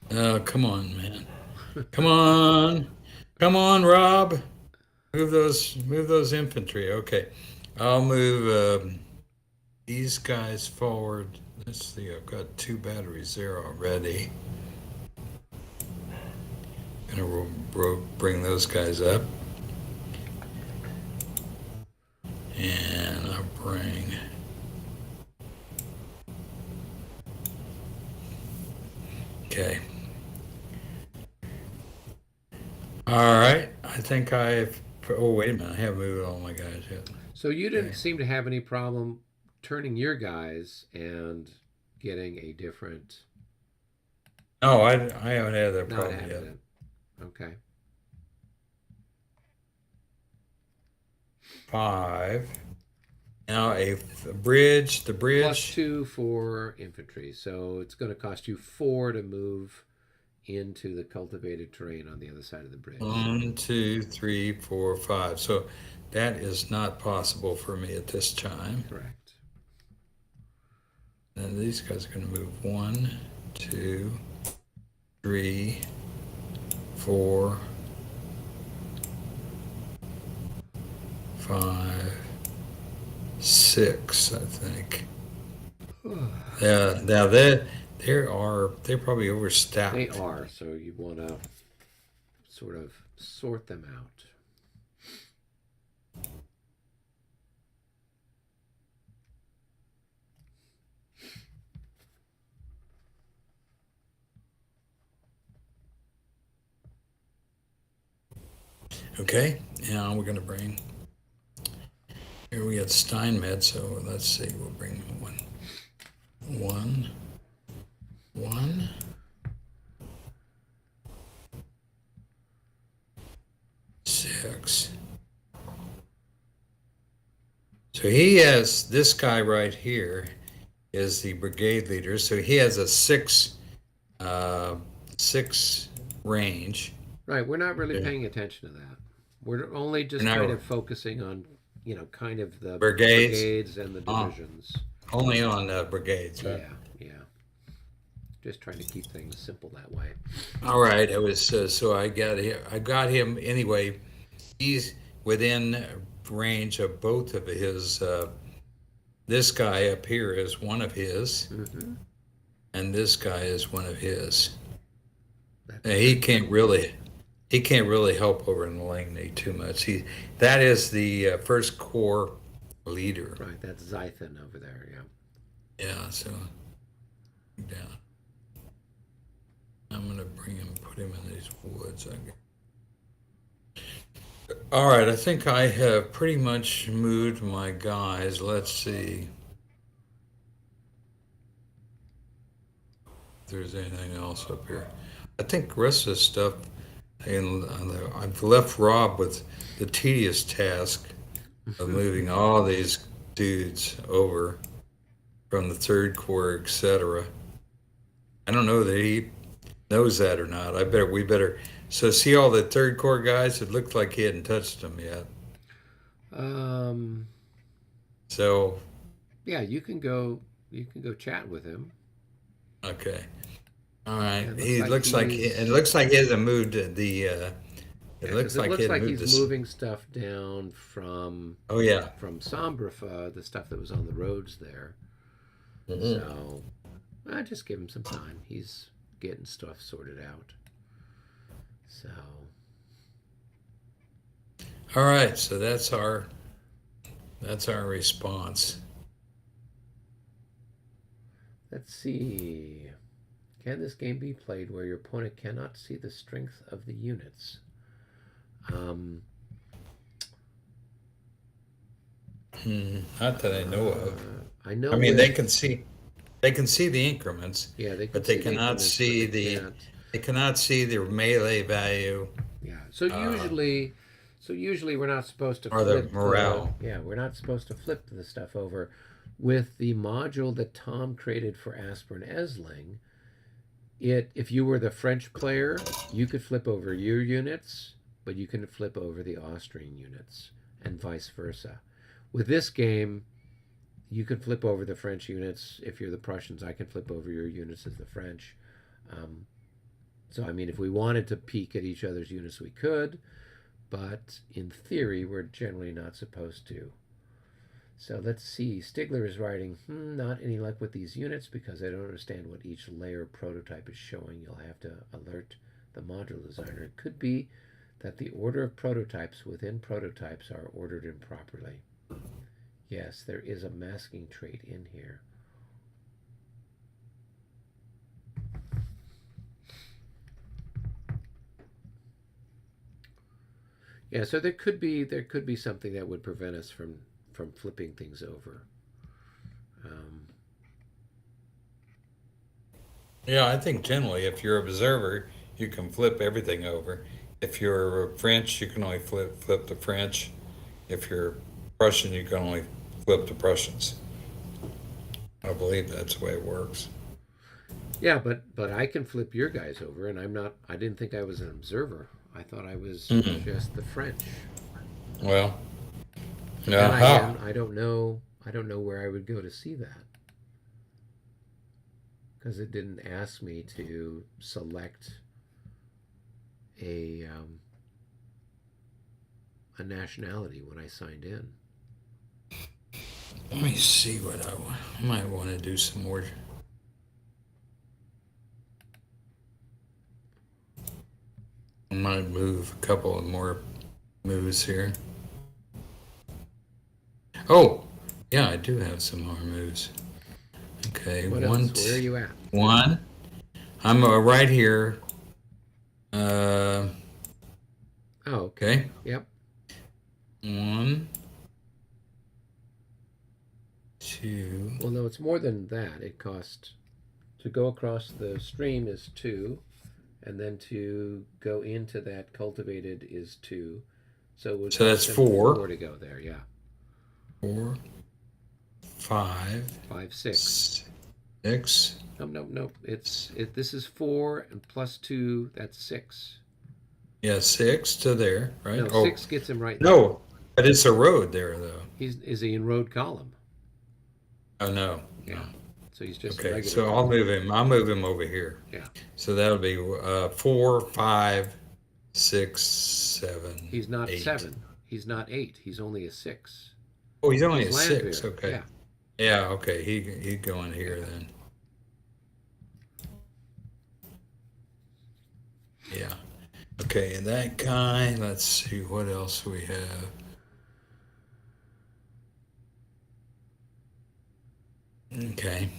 Oh, come on, man. Come on. Come on, Rob. Move those infantry. Okay. I'll move these guys forward. Let's see. I've got 2 batteries there already. Gonna bring those guys up. And I'll bring okay. All right. I think I've. Oh, wait a minute. I haven't moved all my guys yet. So you didn't seem to have any problem turning your guys and getting a different. No, I haven't had that Not problem having yet. it. Okay. 5. Now the bridge. +2 for infantry. So it's going to cost you 4 to move into the cultivated terrain on the other side of the bridge. 1, 2, 3, 4, 5. So that is not possible for me at this time. Correct. And these guys are going to move 1, 2, 3, 4, 5, 6, I think. Yeah, now they're probably overstacked. They are, so you want to sort of sort them out. Okay, now we're going to bring, here we got Steinmetz, so let's see, we'll bring one, 6. So he has, this guy right here is the brigade leader, so he has a 6 range. Right, we're not really Yeah. paying attention to that. We're only just We're not- kind of focusing on, kind of the Brigades? and the Oh. divisions. Only on brigades, right? Yeah. Just trying to keep things simple that way. All right, it was so I got him anyway. He's within range of both of his. This guy up here is one of his, Mm-hmm. and this guy is one of his. That's He can't really help over in Ligny too much. That is the first corps leader. right. That's Zythan over there. Yeah. Yeah, so yeah. I'm gonna put him in these woods, I guess. All right, I think I have pretty much moved my guys. Let's see if there's anything else up here. I think the rest of the stuff, and I've left Rob with the tedious task of moving all these dudes over from the Third Corps, etc. I don't know that he knows that or not. We better. So see all the Third Corps guys. It looked like he hadn't touched them yet. So Yeah, you can go chat with him. okay, all right. Yeah, It looks like he hasn't moved the. It looks like he hadn't moved he's this. moving stuff down from Oh yeah. from Sombrifa, the stuff that was on the roads there. Mhm. So I just give him some time. He's getting stuff sorted out. So All right. So that's our response. let's see. Can this game be played where your opponent cannot see the strength of the units? Not that I know of. I know. I mean, with- they can see the increments, Yeah, they can but they the cannot increments, but see they the. can't. They cannot see the melee value. Yeah. So usually we're not supposed to Or the flip morale. we're not supposed to flip the stuff over. With the module that Tom created for Aspirin Esling, if you were the French player, you could flip over your units, but you couldn't flip over the Austrian units, and vice versa. With this game, you can flip over the French units. If you're the Prussians, I can flip over your units as the French. So, I mean, if we wanted to peek at each other's units, we could, but in theory, we're generally not supposed to. So let's see. Stigler is writing, not any luck with these units because I don't understand what each layer prototype is showing. You'll have to alert the module designer. It could be that the order of prototypes within prototypes are ordered improperly. Yes, there is a masking trait in here. Yeah, so there could be something that would prevent us from flipping things over. Yeah, I think generally, if you're an observer, you can flip everything over. If you're French, you can only flip the French. If you're Prussian, you can only flip the Prussians. I believe that's the way it works. Yeah, but I can flip your guys over, and I'm not. I didn't think I was an observer. I thought I was just the French. Well, And yeah. I don't know. I don't know where I would go to see that because it didn't ask me to select a nationality when I signed in. Let me see what I might want to do some more. I might move a couple of more moves here. Oh, yeah, I do have some more moves. Okay, What one. else? Where are you at? One. I'm right here. Oh, okay. Okay. Yep. 1, 2. Well, no, it's more than that. It costs to go across the stream is 2, and then to go into that cultivated is 2. So it would So that's cost him 4. 4 to go there. Yeah. 4, 5, 5, 6. 6. No. This is 4 and plus 2. That's 6. Yeah, 6 to there, right? No, Oh, 6 gets him right there. no, but it's a road there, though. Is he in road column? Oh, no. Yeah. So he's just Okay, regular so I'll column. move him. I'll move him over here. Yeah. So that'll be 4, 5, 6, 7. He's not 8. 7. He's not 8. He's only a 6. Oh, he's only He's a 6. Landwehr. Okay. Yeah. Yeah. Okay. He'd go in here then. Yeah. Okay, and that guy. Let's see what else we have. Okay.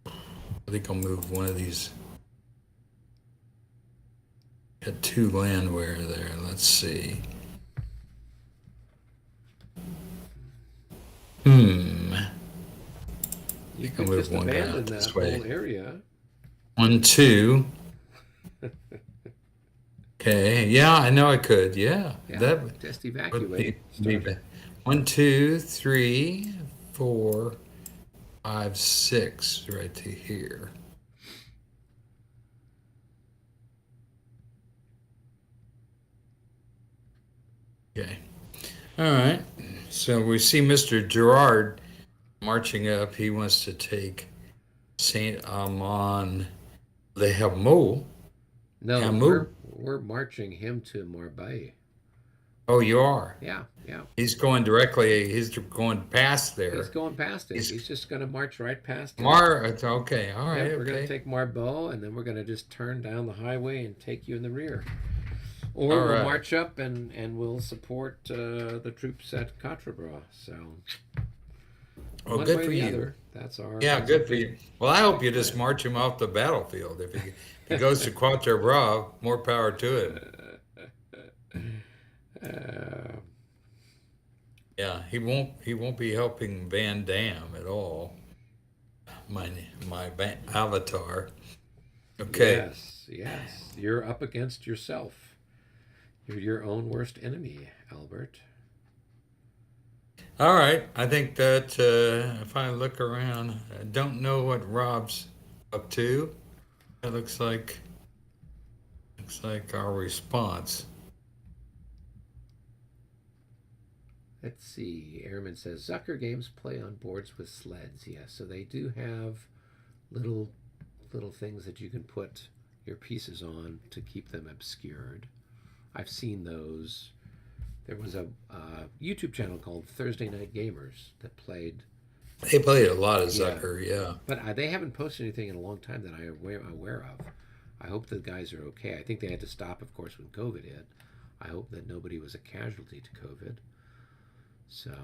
I think I'll move one of these. Got 2 Landwehr there. Let's see. You think could I'll move just one guy abandon out that this whole way. area. 1, 2. Okay. Yeah, I know I could. Yeah. Yeah. That Just would evacuate. be Start. 1, 2, 3, 4, 5, 6 right to here. Okay. All right. So we see Mr. Gerard marching up. He wants to take Saint Amand Les Hameaux. No, Hameaux. we're marching him to Marbella. Oh, you are. Yeah. He's going directly. He's going past there. He's going past it. He's- He's just going to march right past it. It's okay. All right. Yep, we're going to Okay. take Marbeau, and then we're going to just turn down the highway and take you in the rear. Or All we'll right. march up and we'll support the troops at Quatre-Bras. So, Well, one good way or for the you. other, that's our. Yeah, that's good our for big- you. Well, I hope you just march him off the battlefield. If he goes to Quatre Bras, more power to him. Yeah, he won't be helping Van Dam at all. My avatar. Okay. Yes. You're up against yourself. You're your own worst enemy, Albert. All right. I think that if I look around, I don't know what Rob's up to. It looks like our response. Let's see. Airman says Zucker games play on boards with sleds. Yes, so they do have little things that you can put your pieces on to keep them obscured. I've seen those. There was a YouTube channel called Thursday Night Gamers that played, They played a lot of Yeah. Zucker, yeah. but they haven't posted anything in a long time that I'm aware of. I hope the guys are okay. I think they had to stop, of course, when COVID hit. I hope that nobody was a casualty to COVID. So,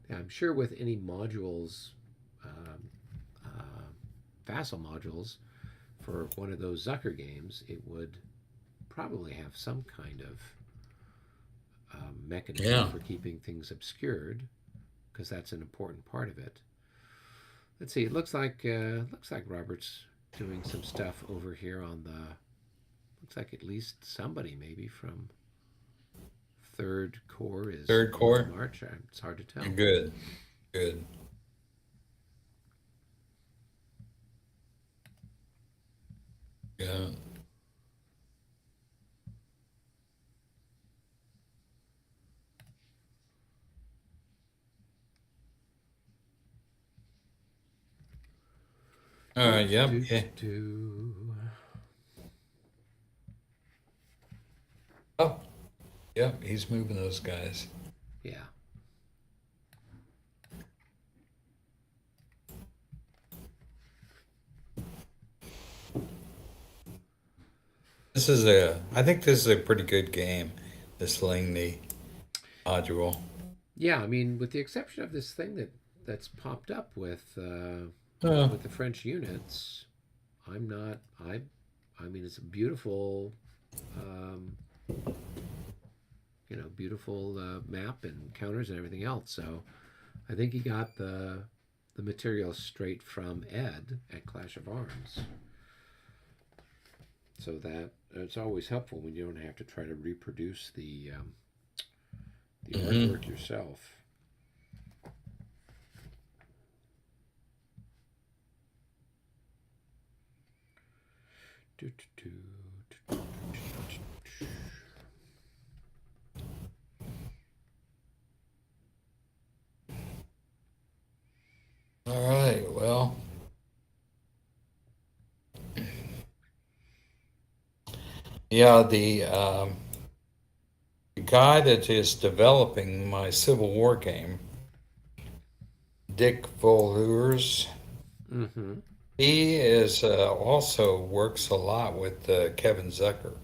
yeah, I'm sure with any modules, Vassal modules, for one of those Zucker games, it would probably have some kind of mechanism Yeah. for keeping things obscured, because that's an important part of it. Let's see. It looks like Robert's doing some stuff over here on the. Looks like at least somebody maybe from Third Corps is Third Corps? on march. It's hard to tell. Good. Good. Yeah. All right, yep. Yeah. Oh, yep, he's moving those guys. Yeah. I think this is a pretty good game, this Ligny module. Yeah, I mean, with the exception of this thing that's popped up with Oh, the French units, I'm I mean, it's a beautiful, beautiful map and counters and everything else. So I think he got the material straight from Ed at Clash of Arms. So that it's always helpful when you don't have to try to reproduce the artwork yourself. All right, well, yeah, the guy that is developing my Civil War game, Dick Volhurs, Mm-hmm. he is also works a lot with Kevin Zucker.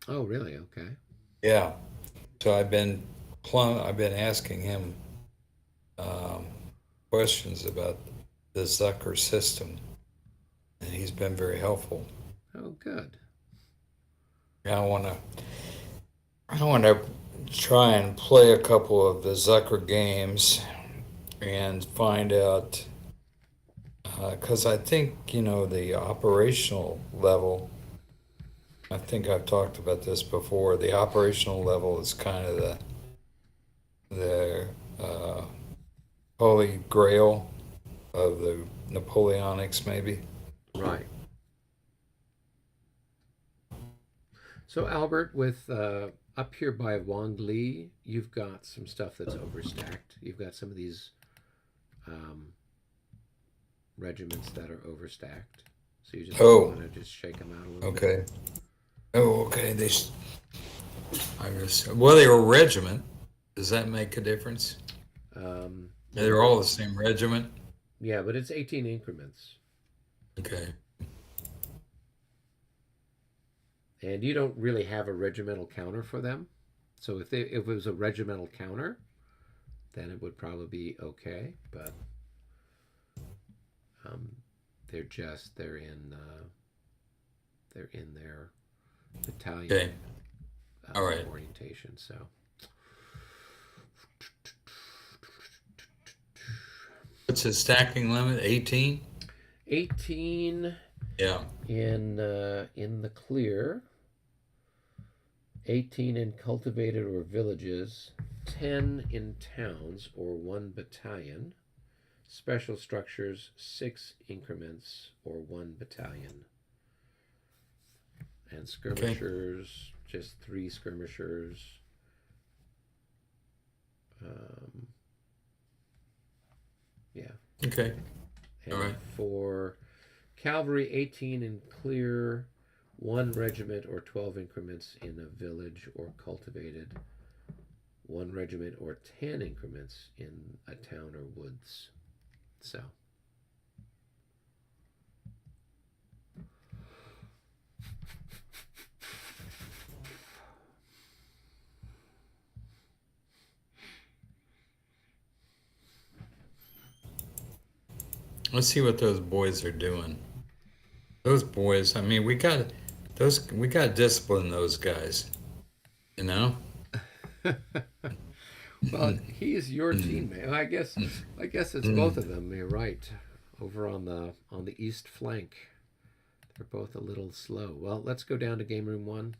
Oh, really? Okay. Yeah, so I've been asking him um, questions about the Zucker system, and he's been very helpful. Oh, good. I want to try and play a couple of the Zucker games and find out because I think the operational level. I think I've talked about this before. The operational level is kind of the holy grail of the Napoleonics, maybe. Right. So Albert, with up here by Wang Li, you've got some stuff that's overstacked. You've got some of these regiments that are overstacked. So you just want to just shake them out a little bit. Okay. Oh, okay. Well, they were a regiment. Does that make a difference? They're all the same regiment. Yeah, but it's 18 increments. Okay. And you don't really have a regimental counter for them. So if it was a regimental counter, then it would probably be okay. But they're in their battalion Okay. All right. orientation. So what's the stacking limit? 18? 18 Yeah. in the clear, 18 in cultivated or villages, 10 in towns or 1 battalion, special structures 6 increments or 1 battalion, and skirmishers just 3 skirmishers. Yeah. Okay. And all right. for cavalry, 18 in clear, 1 regiment or 12 increments in a village or cultivated, 1 regiment or 10 increments in a town or woods. So. Let's see what those boys are doing. Those boys, I mean, we got to discipline those guys, you know? Well, he's your teammate. I guess it's both of them. You're right. Over on the east flank, they're both a little slow. Well, let's go down to game room 1.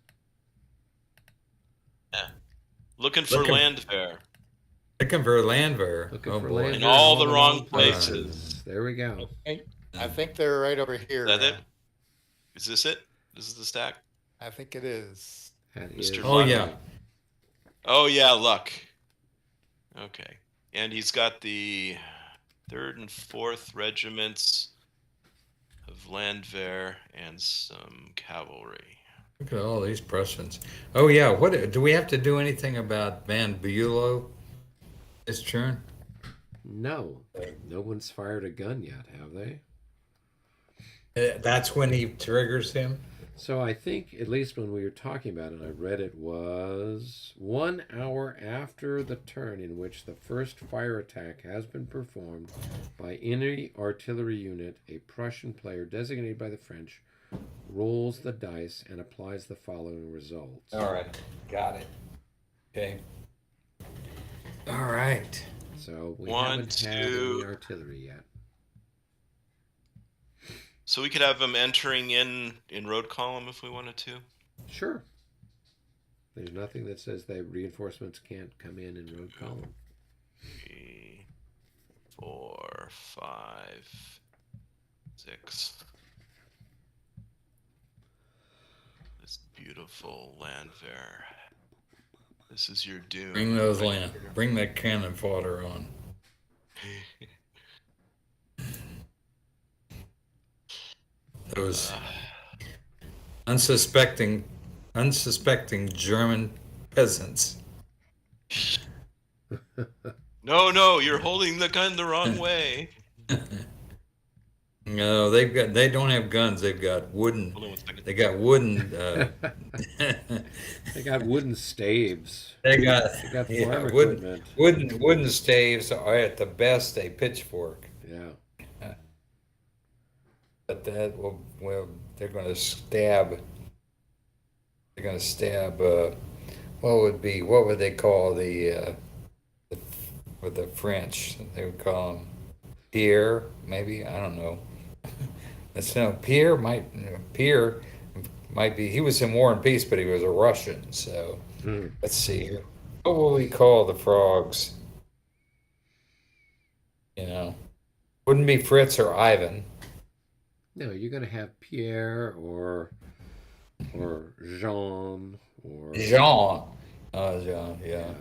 Yeah. Looking for Landwehr. Looking for Landwehr. Looking for boy. Landwehr In all the wrong places. There we go. I think they're right over here. Is that it? Is this it? This is the stack? I think it is. That Mr. is- Oh, yeah. Oh, yeah, Luck. Okay. And he's got the 3rd and 4th regiments of Landwehr and some cavalry. Look at all these Prussians. Oh, yeah. What do we have to do anything about Van Bulow this turn? No one's fired a gun yet, have they? That's when he triggers him? So I think, at least when we were talking about it, I read it was 1 hour after the turn in which the first fire attack has been performed by any artillery unit, a Prussian player designated by the French rolls the dice, and applies the following results. All right, got it. Okay. All right. So we One, haven't had two. any artillery yet. So we could have them entering in road column if we wanted to. Sure. There's nothing that says that reinforcements can't come in road column. 3, 4, 5, 6. This beautiful Landwehr. This is your doom. Bring that cannon fodder on. Those unsuspecting German peasants. No, you're holding the gun the wrong way. No, they don't have guns. They've got wooden. Hold on 1 second. They got wooden. They got wooden staves. They got farm wooden equipment. wooden staves are at the best a pitchfork. Yeah. But that well they're going to stab. They're going to stab. What would they call with the French? They would call them Pierre, maybe. I don't know. Pierre might be. He was in War and Peace, but he was a Russian. So let's see here. What will we call the frogs? Wouldn't be Fritz or Ivan. No, you're going to have Pierre or Jean or Jean. Jean, yeah.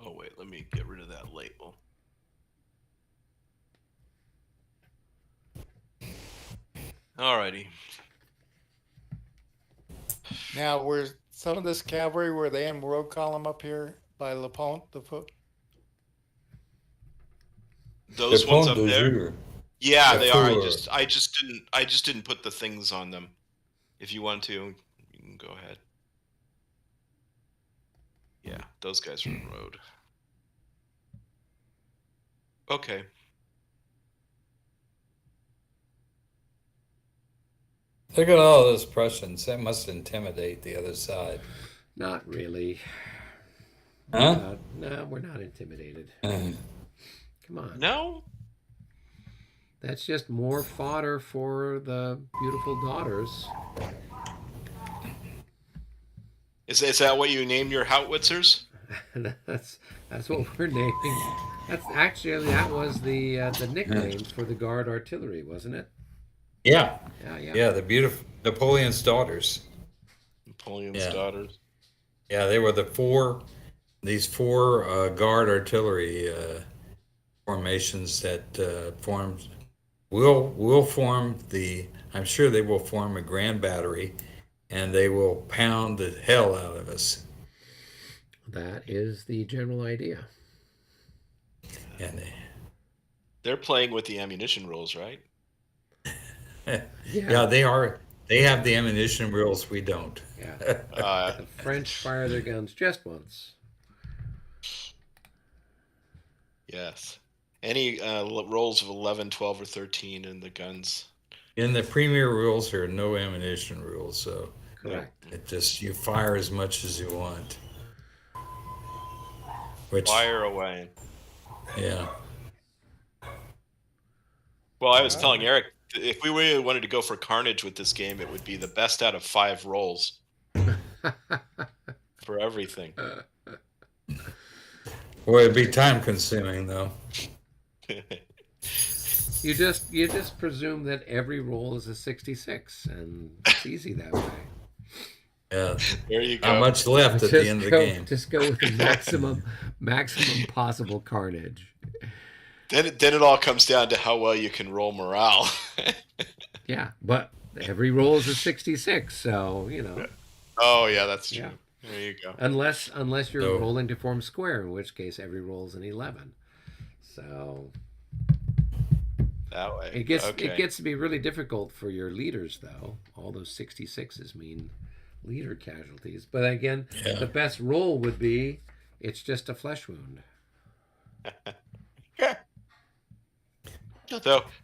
Oh wait, let me get rid of that label. Alrighty. Now, were some of this cavalry, were they in road column up here by Le Pont, the foot? Those ones up there? Jour. Yeah, they are. Four. I just didn't put the things on them. If you want to, you can go ahead. Yeah, those guys are in road. Okay. Look at all those Prussians. That must intimidate the other side. Not really. Huh? No, we're not intimidated. Mhm. Come on. No? That's just more fodder for the beautiful daughters. Is that what you named your Howitzers? that's what we're naming. That was the nickname for the guard artillery, wasn't it? Yeah. Yeah. The beautiful Napoleon's daughters. Napoleon's daughters. Yeah, they were these four guard artillery formations that will form I'm sure they will form a grand battery, and they will pound the hell out of us. That is the general idea. And They're playing with the ammunition rules, right? yeah, they are. They have the ammunition rules. We don't. Yeah. The French fire their guns just once. Yes. Any rolls of 11, 12, or 13 in the guns? In the premier rules, there are no ammunition rules, so Correct. it just you fire as much as you want. Which Fire away. yeah. Well, I was telling Eric, if we really wanted to go for carnage with this game, it would be the best out of 5 rolls for everything. Well, it'd be time consuming though. You just presume that every roll is a 66, and it's easy that way. Yeah. There you go. Not much left at the end of the game. Just go with the maximum possible carnage. Then it all comes down to how well you can roll morale. Yeah, but every roll is a 66, so Oh yeah, that's true. Yeah. There you go. Unless you're So- rolling to form square, in which case every roll is an 11. So That way. it gets to be really difficult for your leaders, though. All those 66s mean leader casualties. But again, Yeah. the best roll would be it's just a flesh wound.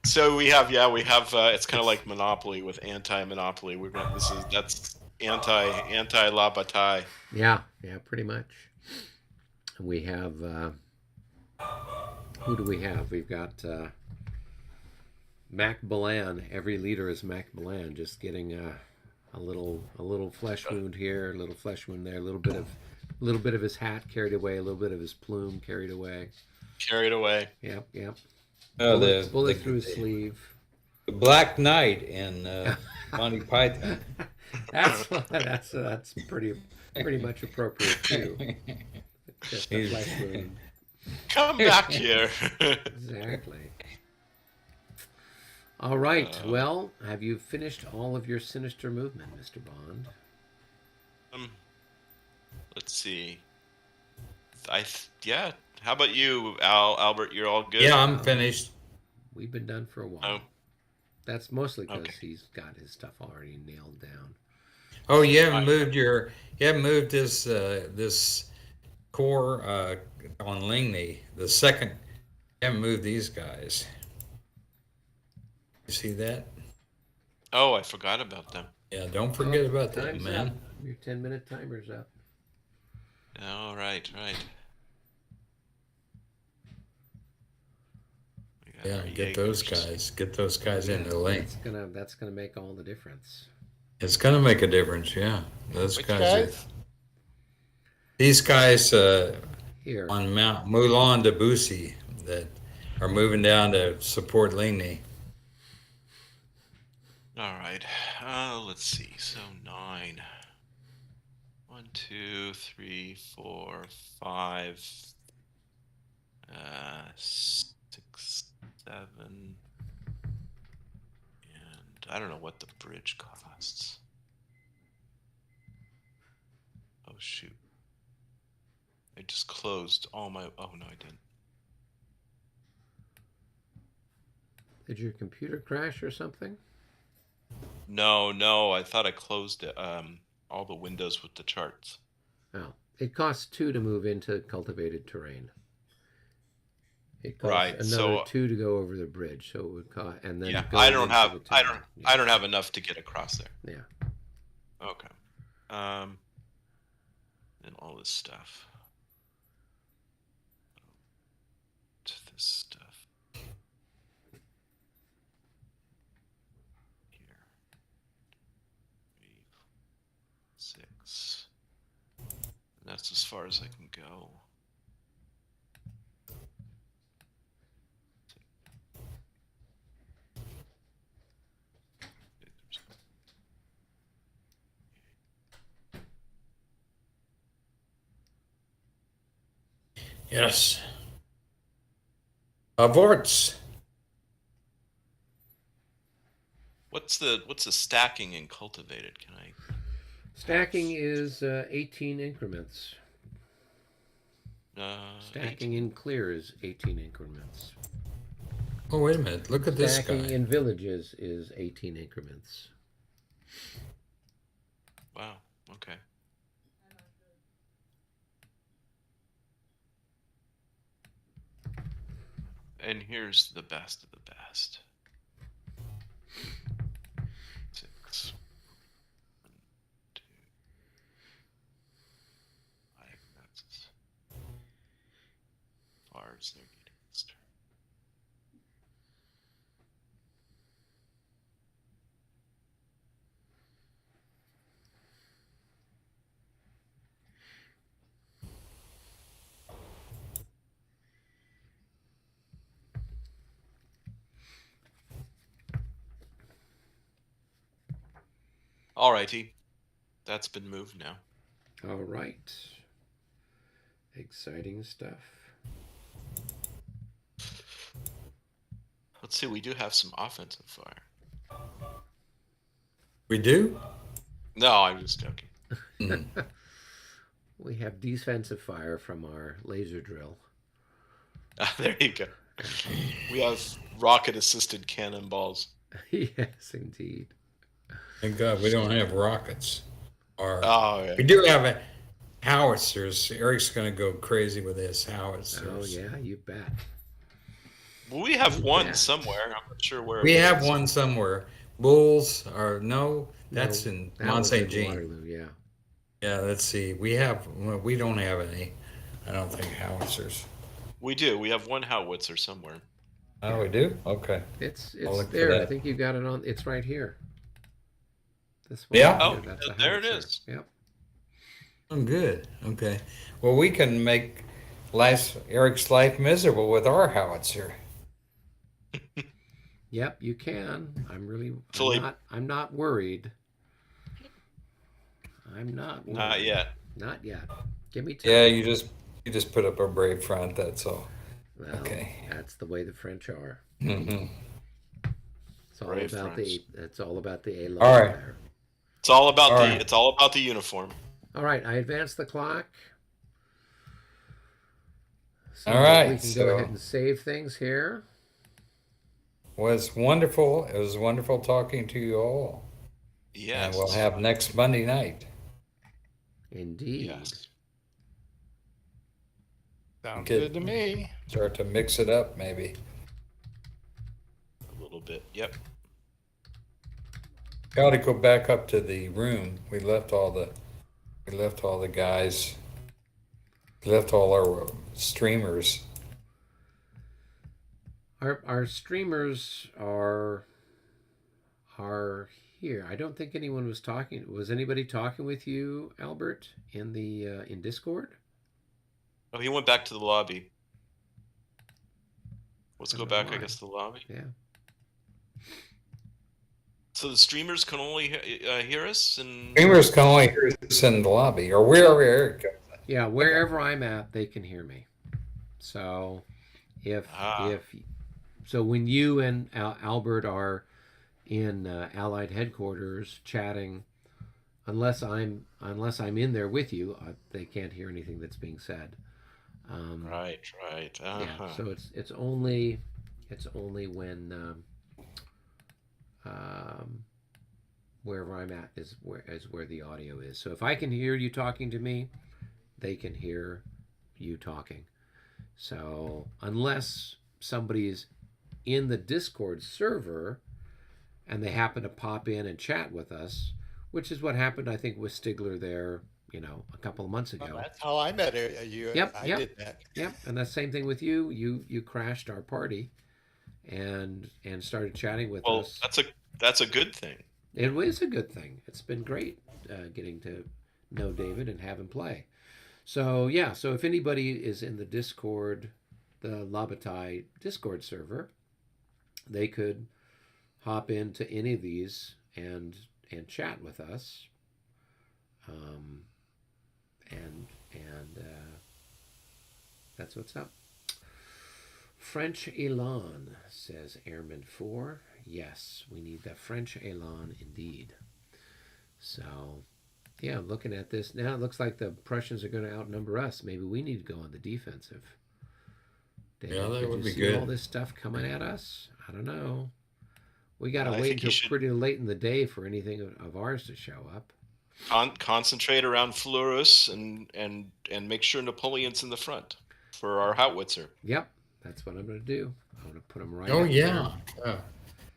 So we have it's kind of like Monopoly with anti-Monopoly. That's anti la bataille. Yeah, pretty much. We have who do we have? We've got Mac Balan. Every leader is Mac Balan, just getting a little flesh wound here, a little flesh wound there, a little bit of his hat carried away, a little bit of his plume carried away. Carried away. Yep. Oh, bullet through his sleeve. The Black Knight in Monty Python. That's pretty much appropriate too. Just a flesh wound. Come back here. Exactly. All right. Well, have you finished all of your sinister movement, Mr. Bond? Let's see. Yeah. How about you, Albert? You're all good? Yeah, I'm finished. We've been done for a while. Oh. That's mostly because he's got his stuff already nailed down. Oh, you haven't moved this core on Ligny. The second, you haven't moved these guys. You see that? Oh, I forgot about them. Yeah, don't forget about that, Time's man. up. Your 10-minute timer's up. Oh, right. Yeah, get those guys. Get those guys into the lane. That's gonna make all the difference. It's gonna make a difference, yeah. Those Which guys. These guys Here. on Mount Moulin de Bussy that are moving down to support Ligny. All right. Let's see. So 9. 1, 2, 3, 4, 5, 6, 7, and I don't know what the bridge costs. Oh shoot! I just closed all my. Oh no, I didn't. Did your computer crash or something? No. I thought I closed it. All the windows with the charts. Oh, it costs 2 to move into cultivated terrain. It costs another 2 to go over the bridge, so it would cost. And then I don't have enough to get across there. Yeah. Okay. And all this stuff. To this stuff. Here. 3, 6. And that's as far as I can go. Yes. Avorts. What's the stacking in cultivated? Can I? Stacking is 18 increments. Stacking 18. in clear is 18 increments. Oh, wait a minute. Look at this guy. Stacking in villages is 18 increments. Wow. Okay. And here's the best of the best. 6. 1, 2, 5. That's as far as they're getting this turn. Alrighty, that's been moved now. All right. Exciting stuff. Let's see, we do have some offensive fire. We do? No, I'm just joking. We have defensive fire from our laser drill. There you go. We have rocket-assisted cannonballs. Yes, indeed. Thank God we don't have rockets. Or Oh, yeah. we do have a howitzers. Eric's going to go crazy with his howitzers. Oh yeah, you bet. Well, we have one bet. somewhere. I'm not sure where We it have is. one somewhere. Bulls are that's No, in that Mont was Saint in Jean. Waterloo, yeah. Yeah, let's see. We don't have any. I don't think howitzers. We do. We have one howitzer somewhere. Oh, we do. Okay. It's look for there. I that. think you got it on. It's right here. This one. Yeah? right Oh, here, that's a there it howitzer. is. Yep. Oh, good. Okay. Well, we can make Eric's life miserable with our howitzer. Yep, you can. Fully- I'm not worried. I'm not worried. Not yet. Not yet. Give me time. Yeah, you just put up a brave front. That's all. Well, Okay. that's the way the French are. Hmm. It's all Brave about French. it's all about the élan All right. there. It's all about All the. right. It's all about the uniform. All right, I advanced the clock. So All right, we can so- go ahead and save things here. Was wonderful. It was wonderful talking to you all. Yes. And we'll have next Monday night. Indeed. Yes. Sounds Good. good to me. Start to mix it up, maybe. A little bit. Yep. Got to go back up to the room. We left all the guys. We left all our streamers. Our streamers are here. I don't think anyone was talking. Was anybody talking with you, Albert, in the in Discord? Oh, he went back to the lobby. Let's I go don't know back, I why. guess, to the lobby. Yeah. So the streamers can only hear us, and Streamers can only hear us in the lobby or wherever Eric goes. Yeah, wherever I'm at, they can hear me. So if when you and Albert are in Allied headquarters chatting, unless I'm in there with you, they can't hear anything that's being said. right. Yeah, so it's only when wherever I'm at is where the audio is. So if I can hear you talking to me, they can hear you talking. So unless somebody is in the Discord server and they happen to pop in and chat with us, which is what happened, I think, with Stigler there, a couple of months ago. Well, that's how I met you. Yep, I yep. did that. Yep, and the same thing with you. You crashed our party, and started chatting with Well, us. that's a good thing. It was a good thing. It's been great getting to know David and have him play. So yeah, so if anybody is in the Discord, the La Bataille Discord server, they could hop into any of these and chat with us. And that's what's up. French Elan, says Airman 4. Yes, we need the French Elan indeed. So, yeah, looking at this now, it looks like the Prussians are going to outnumber us. Maybe we need to go on the defensive. David, Yeah, that did would you be see good. all this stuff coming at us? I don't know. We got to I wait think you until should- pretty late in the day for anything of ours to show up. Concentrate around Fleurus and make sure Napoleon's in the front for our howitzer. Yep, that's what I'm going to do. I'm going to put them right Oh up yeah.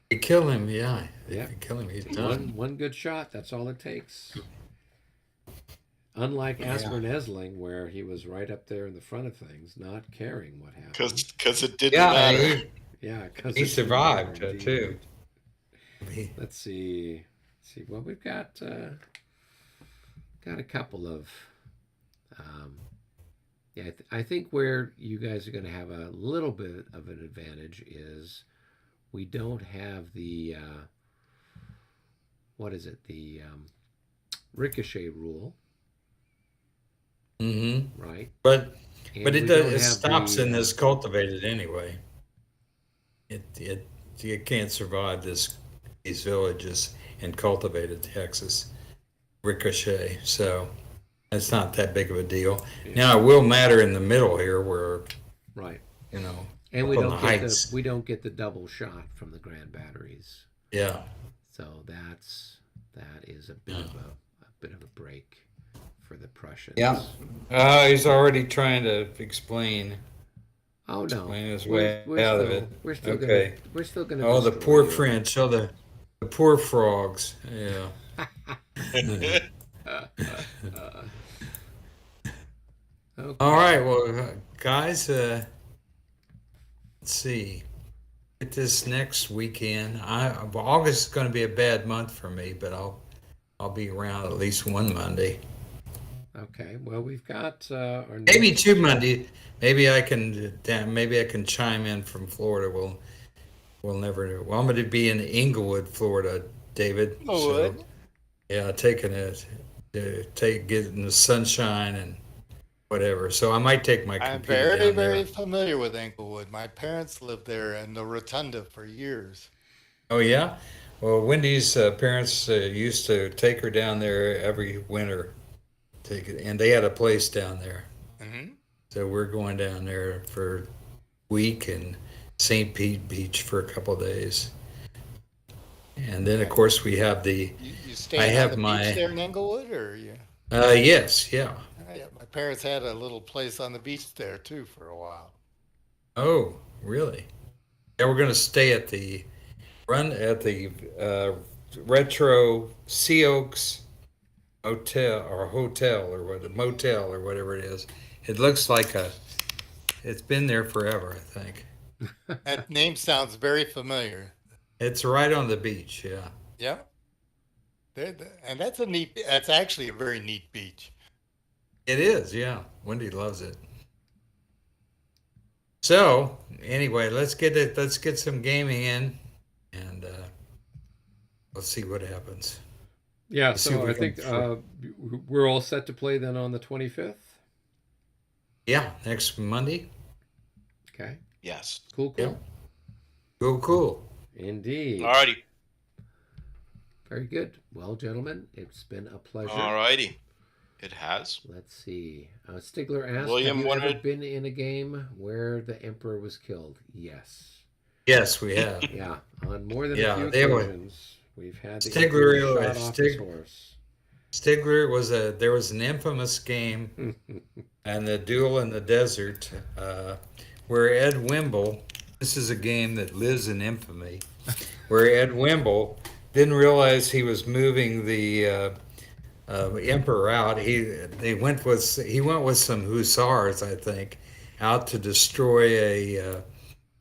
You kill him, yeah. Yeah. If you kill him, he's there. done. One good shot, that's all it takes. Unlike Aspirin Esling, where he was right up there in the front of things, not caring what happened. Because it didn't Yeah, matter. Yeah, because he survived too. Let's see. Well, we've got a couple of. I think where you guys are going to have a little bit of an advantage is we don't have the what is it, the ricochet rule, Mm-hmm. right? But And But we it don't does. It have stops the, in this cultivated anyway. It can't survive these villages in cultivated Texas ricochet. So it's not that big of a deal. Yeah. Now it will matter in the middle here, where right. up And we on don't the get heights. we don't get the double shot from the grand batteries. Yeah. So that is a bit of bit of a break for the Prussians. Yeah. He's already trying to explain Oh no, his way out of it. We're still Okay. gonna. Oh, the destroy poor you. French. Oh, the poor frogs. Yeah. Okay. All right. Well, guys, let's see. Get this next weekend. August is going to be a bad month for me, but I'll be around at least one Monday. Okay. Well, we've got our Maybe next- 2 Monday. Maybe I can chime in from Florida. We'll never know. Well, I'm going to be in Inglewood, Florida, David. Inglewood? So, yeah, getting the sunshine and whatever. So I might take my I'm computer very, down there. very familiar with Inglewood. My parents lived there in the Rotunda for years. Oh yeah. Well, Wendy's parents used to take her down there every winter. And they had a place down there. Hmm. So we're going down there for a week and St. Pete Beach for a couple of days. And then, of course, we have You I stayed on have the my- beach there in Inglewood, or you? yes, yeah. Yeah, my parents had a little place on the beach there too for a while. Oh, really? Yeah, we're going to stay at the Retro Sea Oaks Hotel or motel or whatever it is. It looks like it's been there forever, I think. That name sounds very familiar. It's right on the beach, yeah. Yeah. And that's actually a very neat beach. It is, yeah. Wendy loves it. So, anyway, let's get some gaming in and let's see what happens. Yeah. Let's see if So we I can think we're all set to play then on the 25th. Yeah, next Monday. Okay. Yes. Cool. Yeah. Cool. Indeed. Alrighty. Very good. Well, gentlemen, it's been a pleasure. Alrighty. It has. Let's see. Stigler asked, William have you ever wanted- been in a game where the emperor was killed? Yes. Yes, we have. Yeah. On more than Yeah, a few they were- occasions, we've had the Stigler- emperor shot off his Stig- horse. Stigler there was an infamous game and the duel in the desert where Ed Wimble, this is a game that lives in infamy, where Ed Wimble didn't realize he was moving the emperor out. He went with some hussars, I think, out to destroy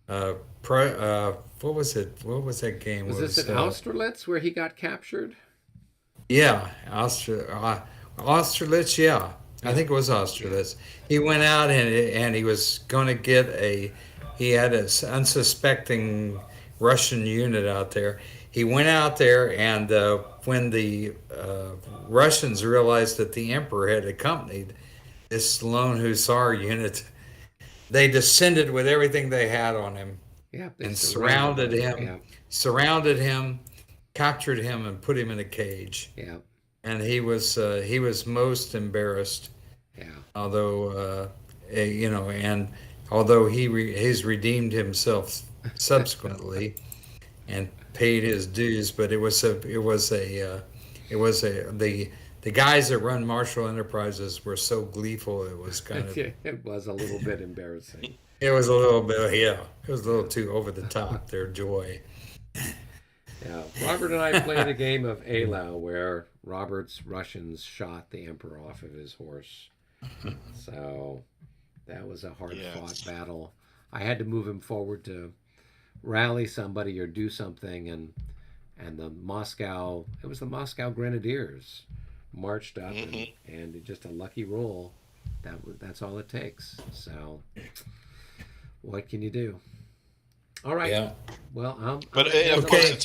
what was it? What was that game? Was this at Austerlitz where he got captured? Yeah, Austerlitz. Yeah, I think it was Austerlitz. He went out and he was going to get he had an unsuspecting Russian unit out there. He went out there, and when the Russians realized that the emperor had accompanied this lone hussar unit, they descended with everything they had on him Yeah. and surrounded him, captured him, and put him in a cage. Yeah. And he was most embarrassed. Yeah. Although and although he's redeemed himself subsequently and paid his dues, but the guys that run Marshall Enterprises were so gleeful it was kind of It was a little bit embarrassing. it was a little bit it was a little too over the top, their joy. Yeah. Robert and I played a game of Eylau where Robert's Russians shot the emperor off of his horse. So that was a hard-fought battle. I had to move him forward to rally somebody or do something, and the Moscow Grenadiers marched up, and just a lucky roll. That's all it takes. So what can you do? All right. Yeah. Well, But I'm- of course, Okay.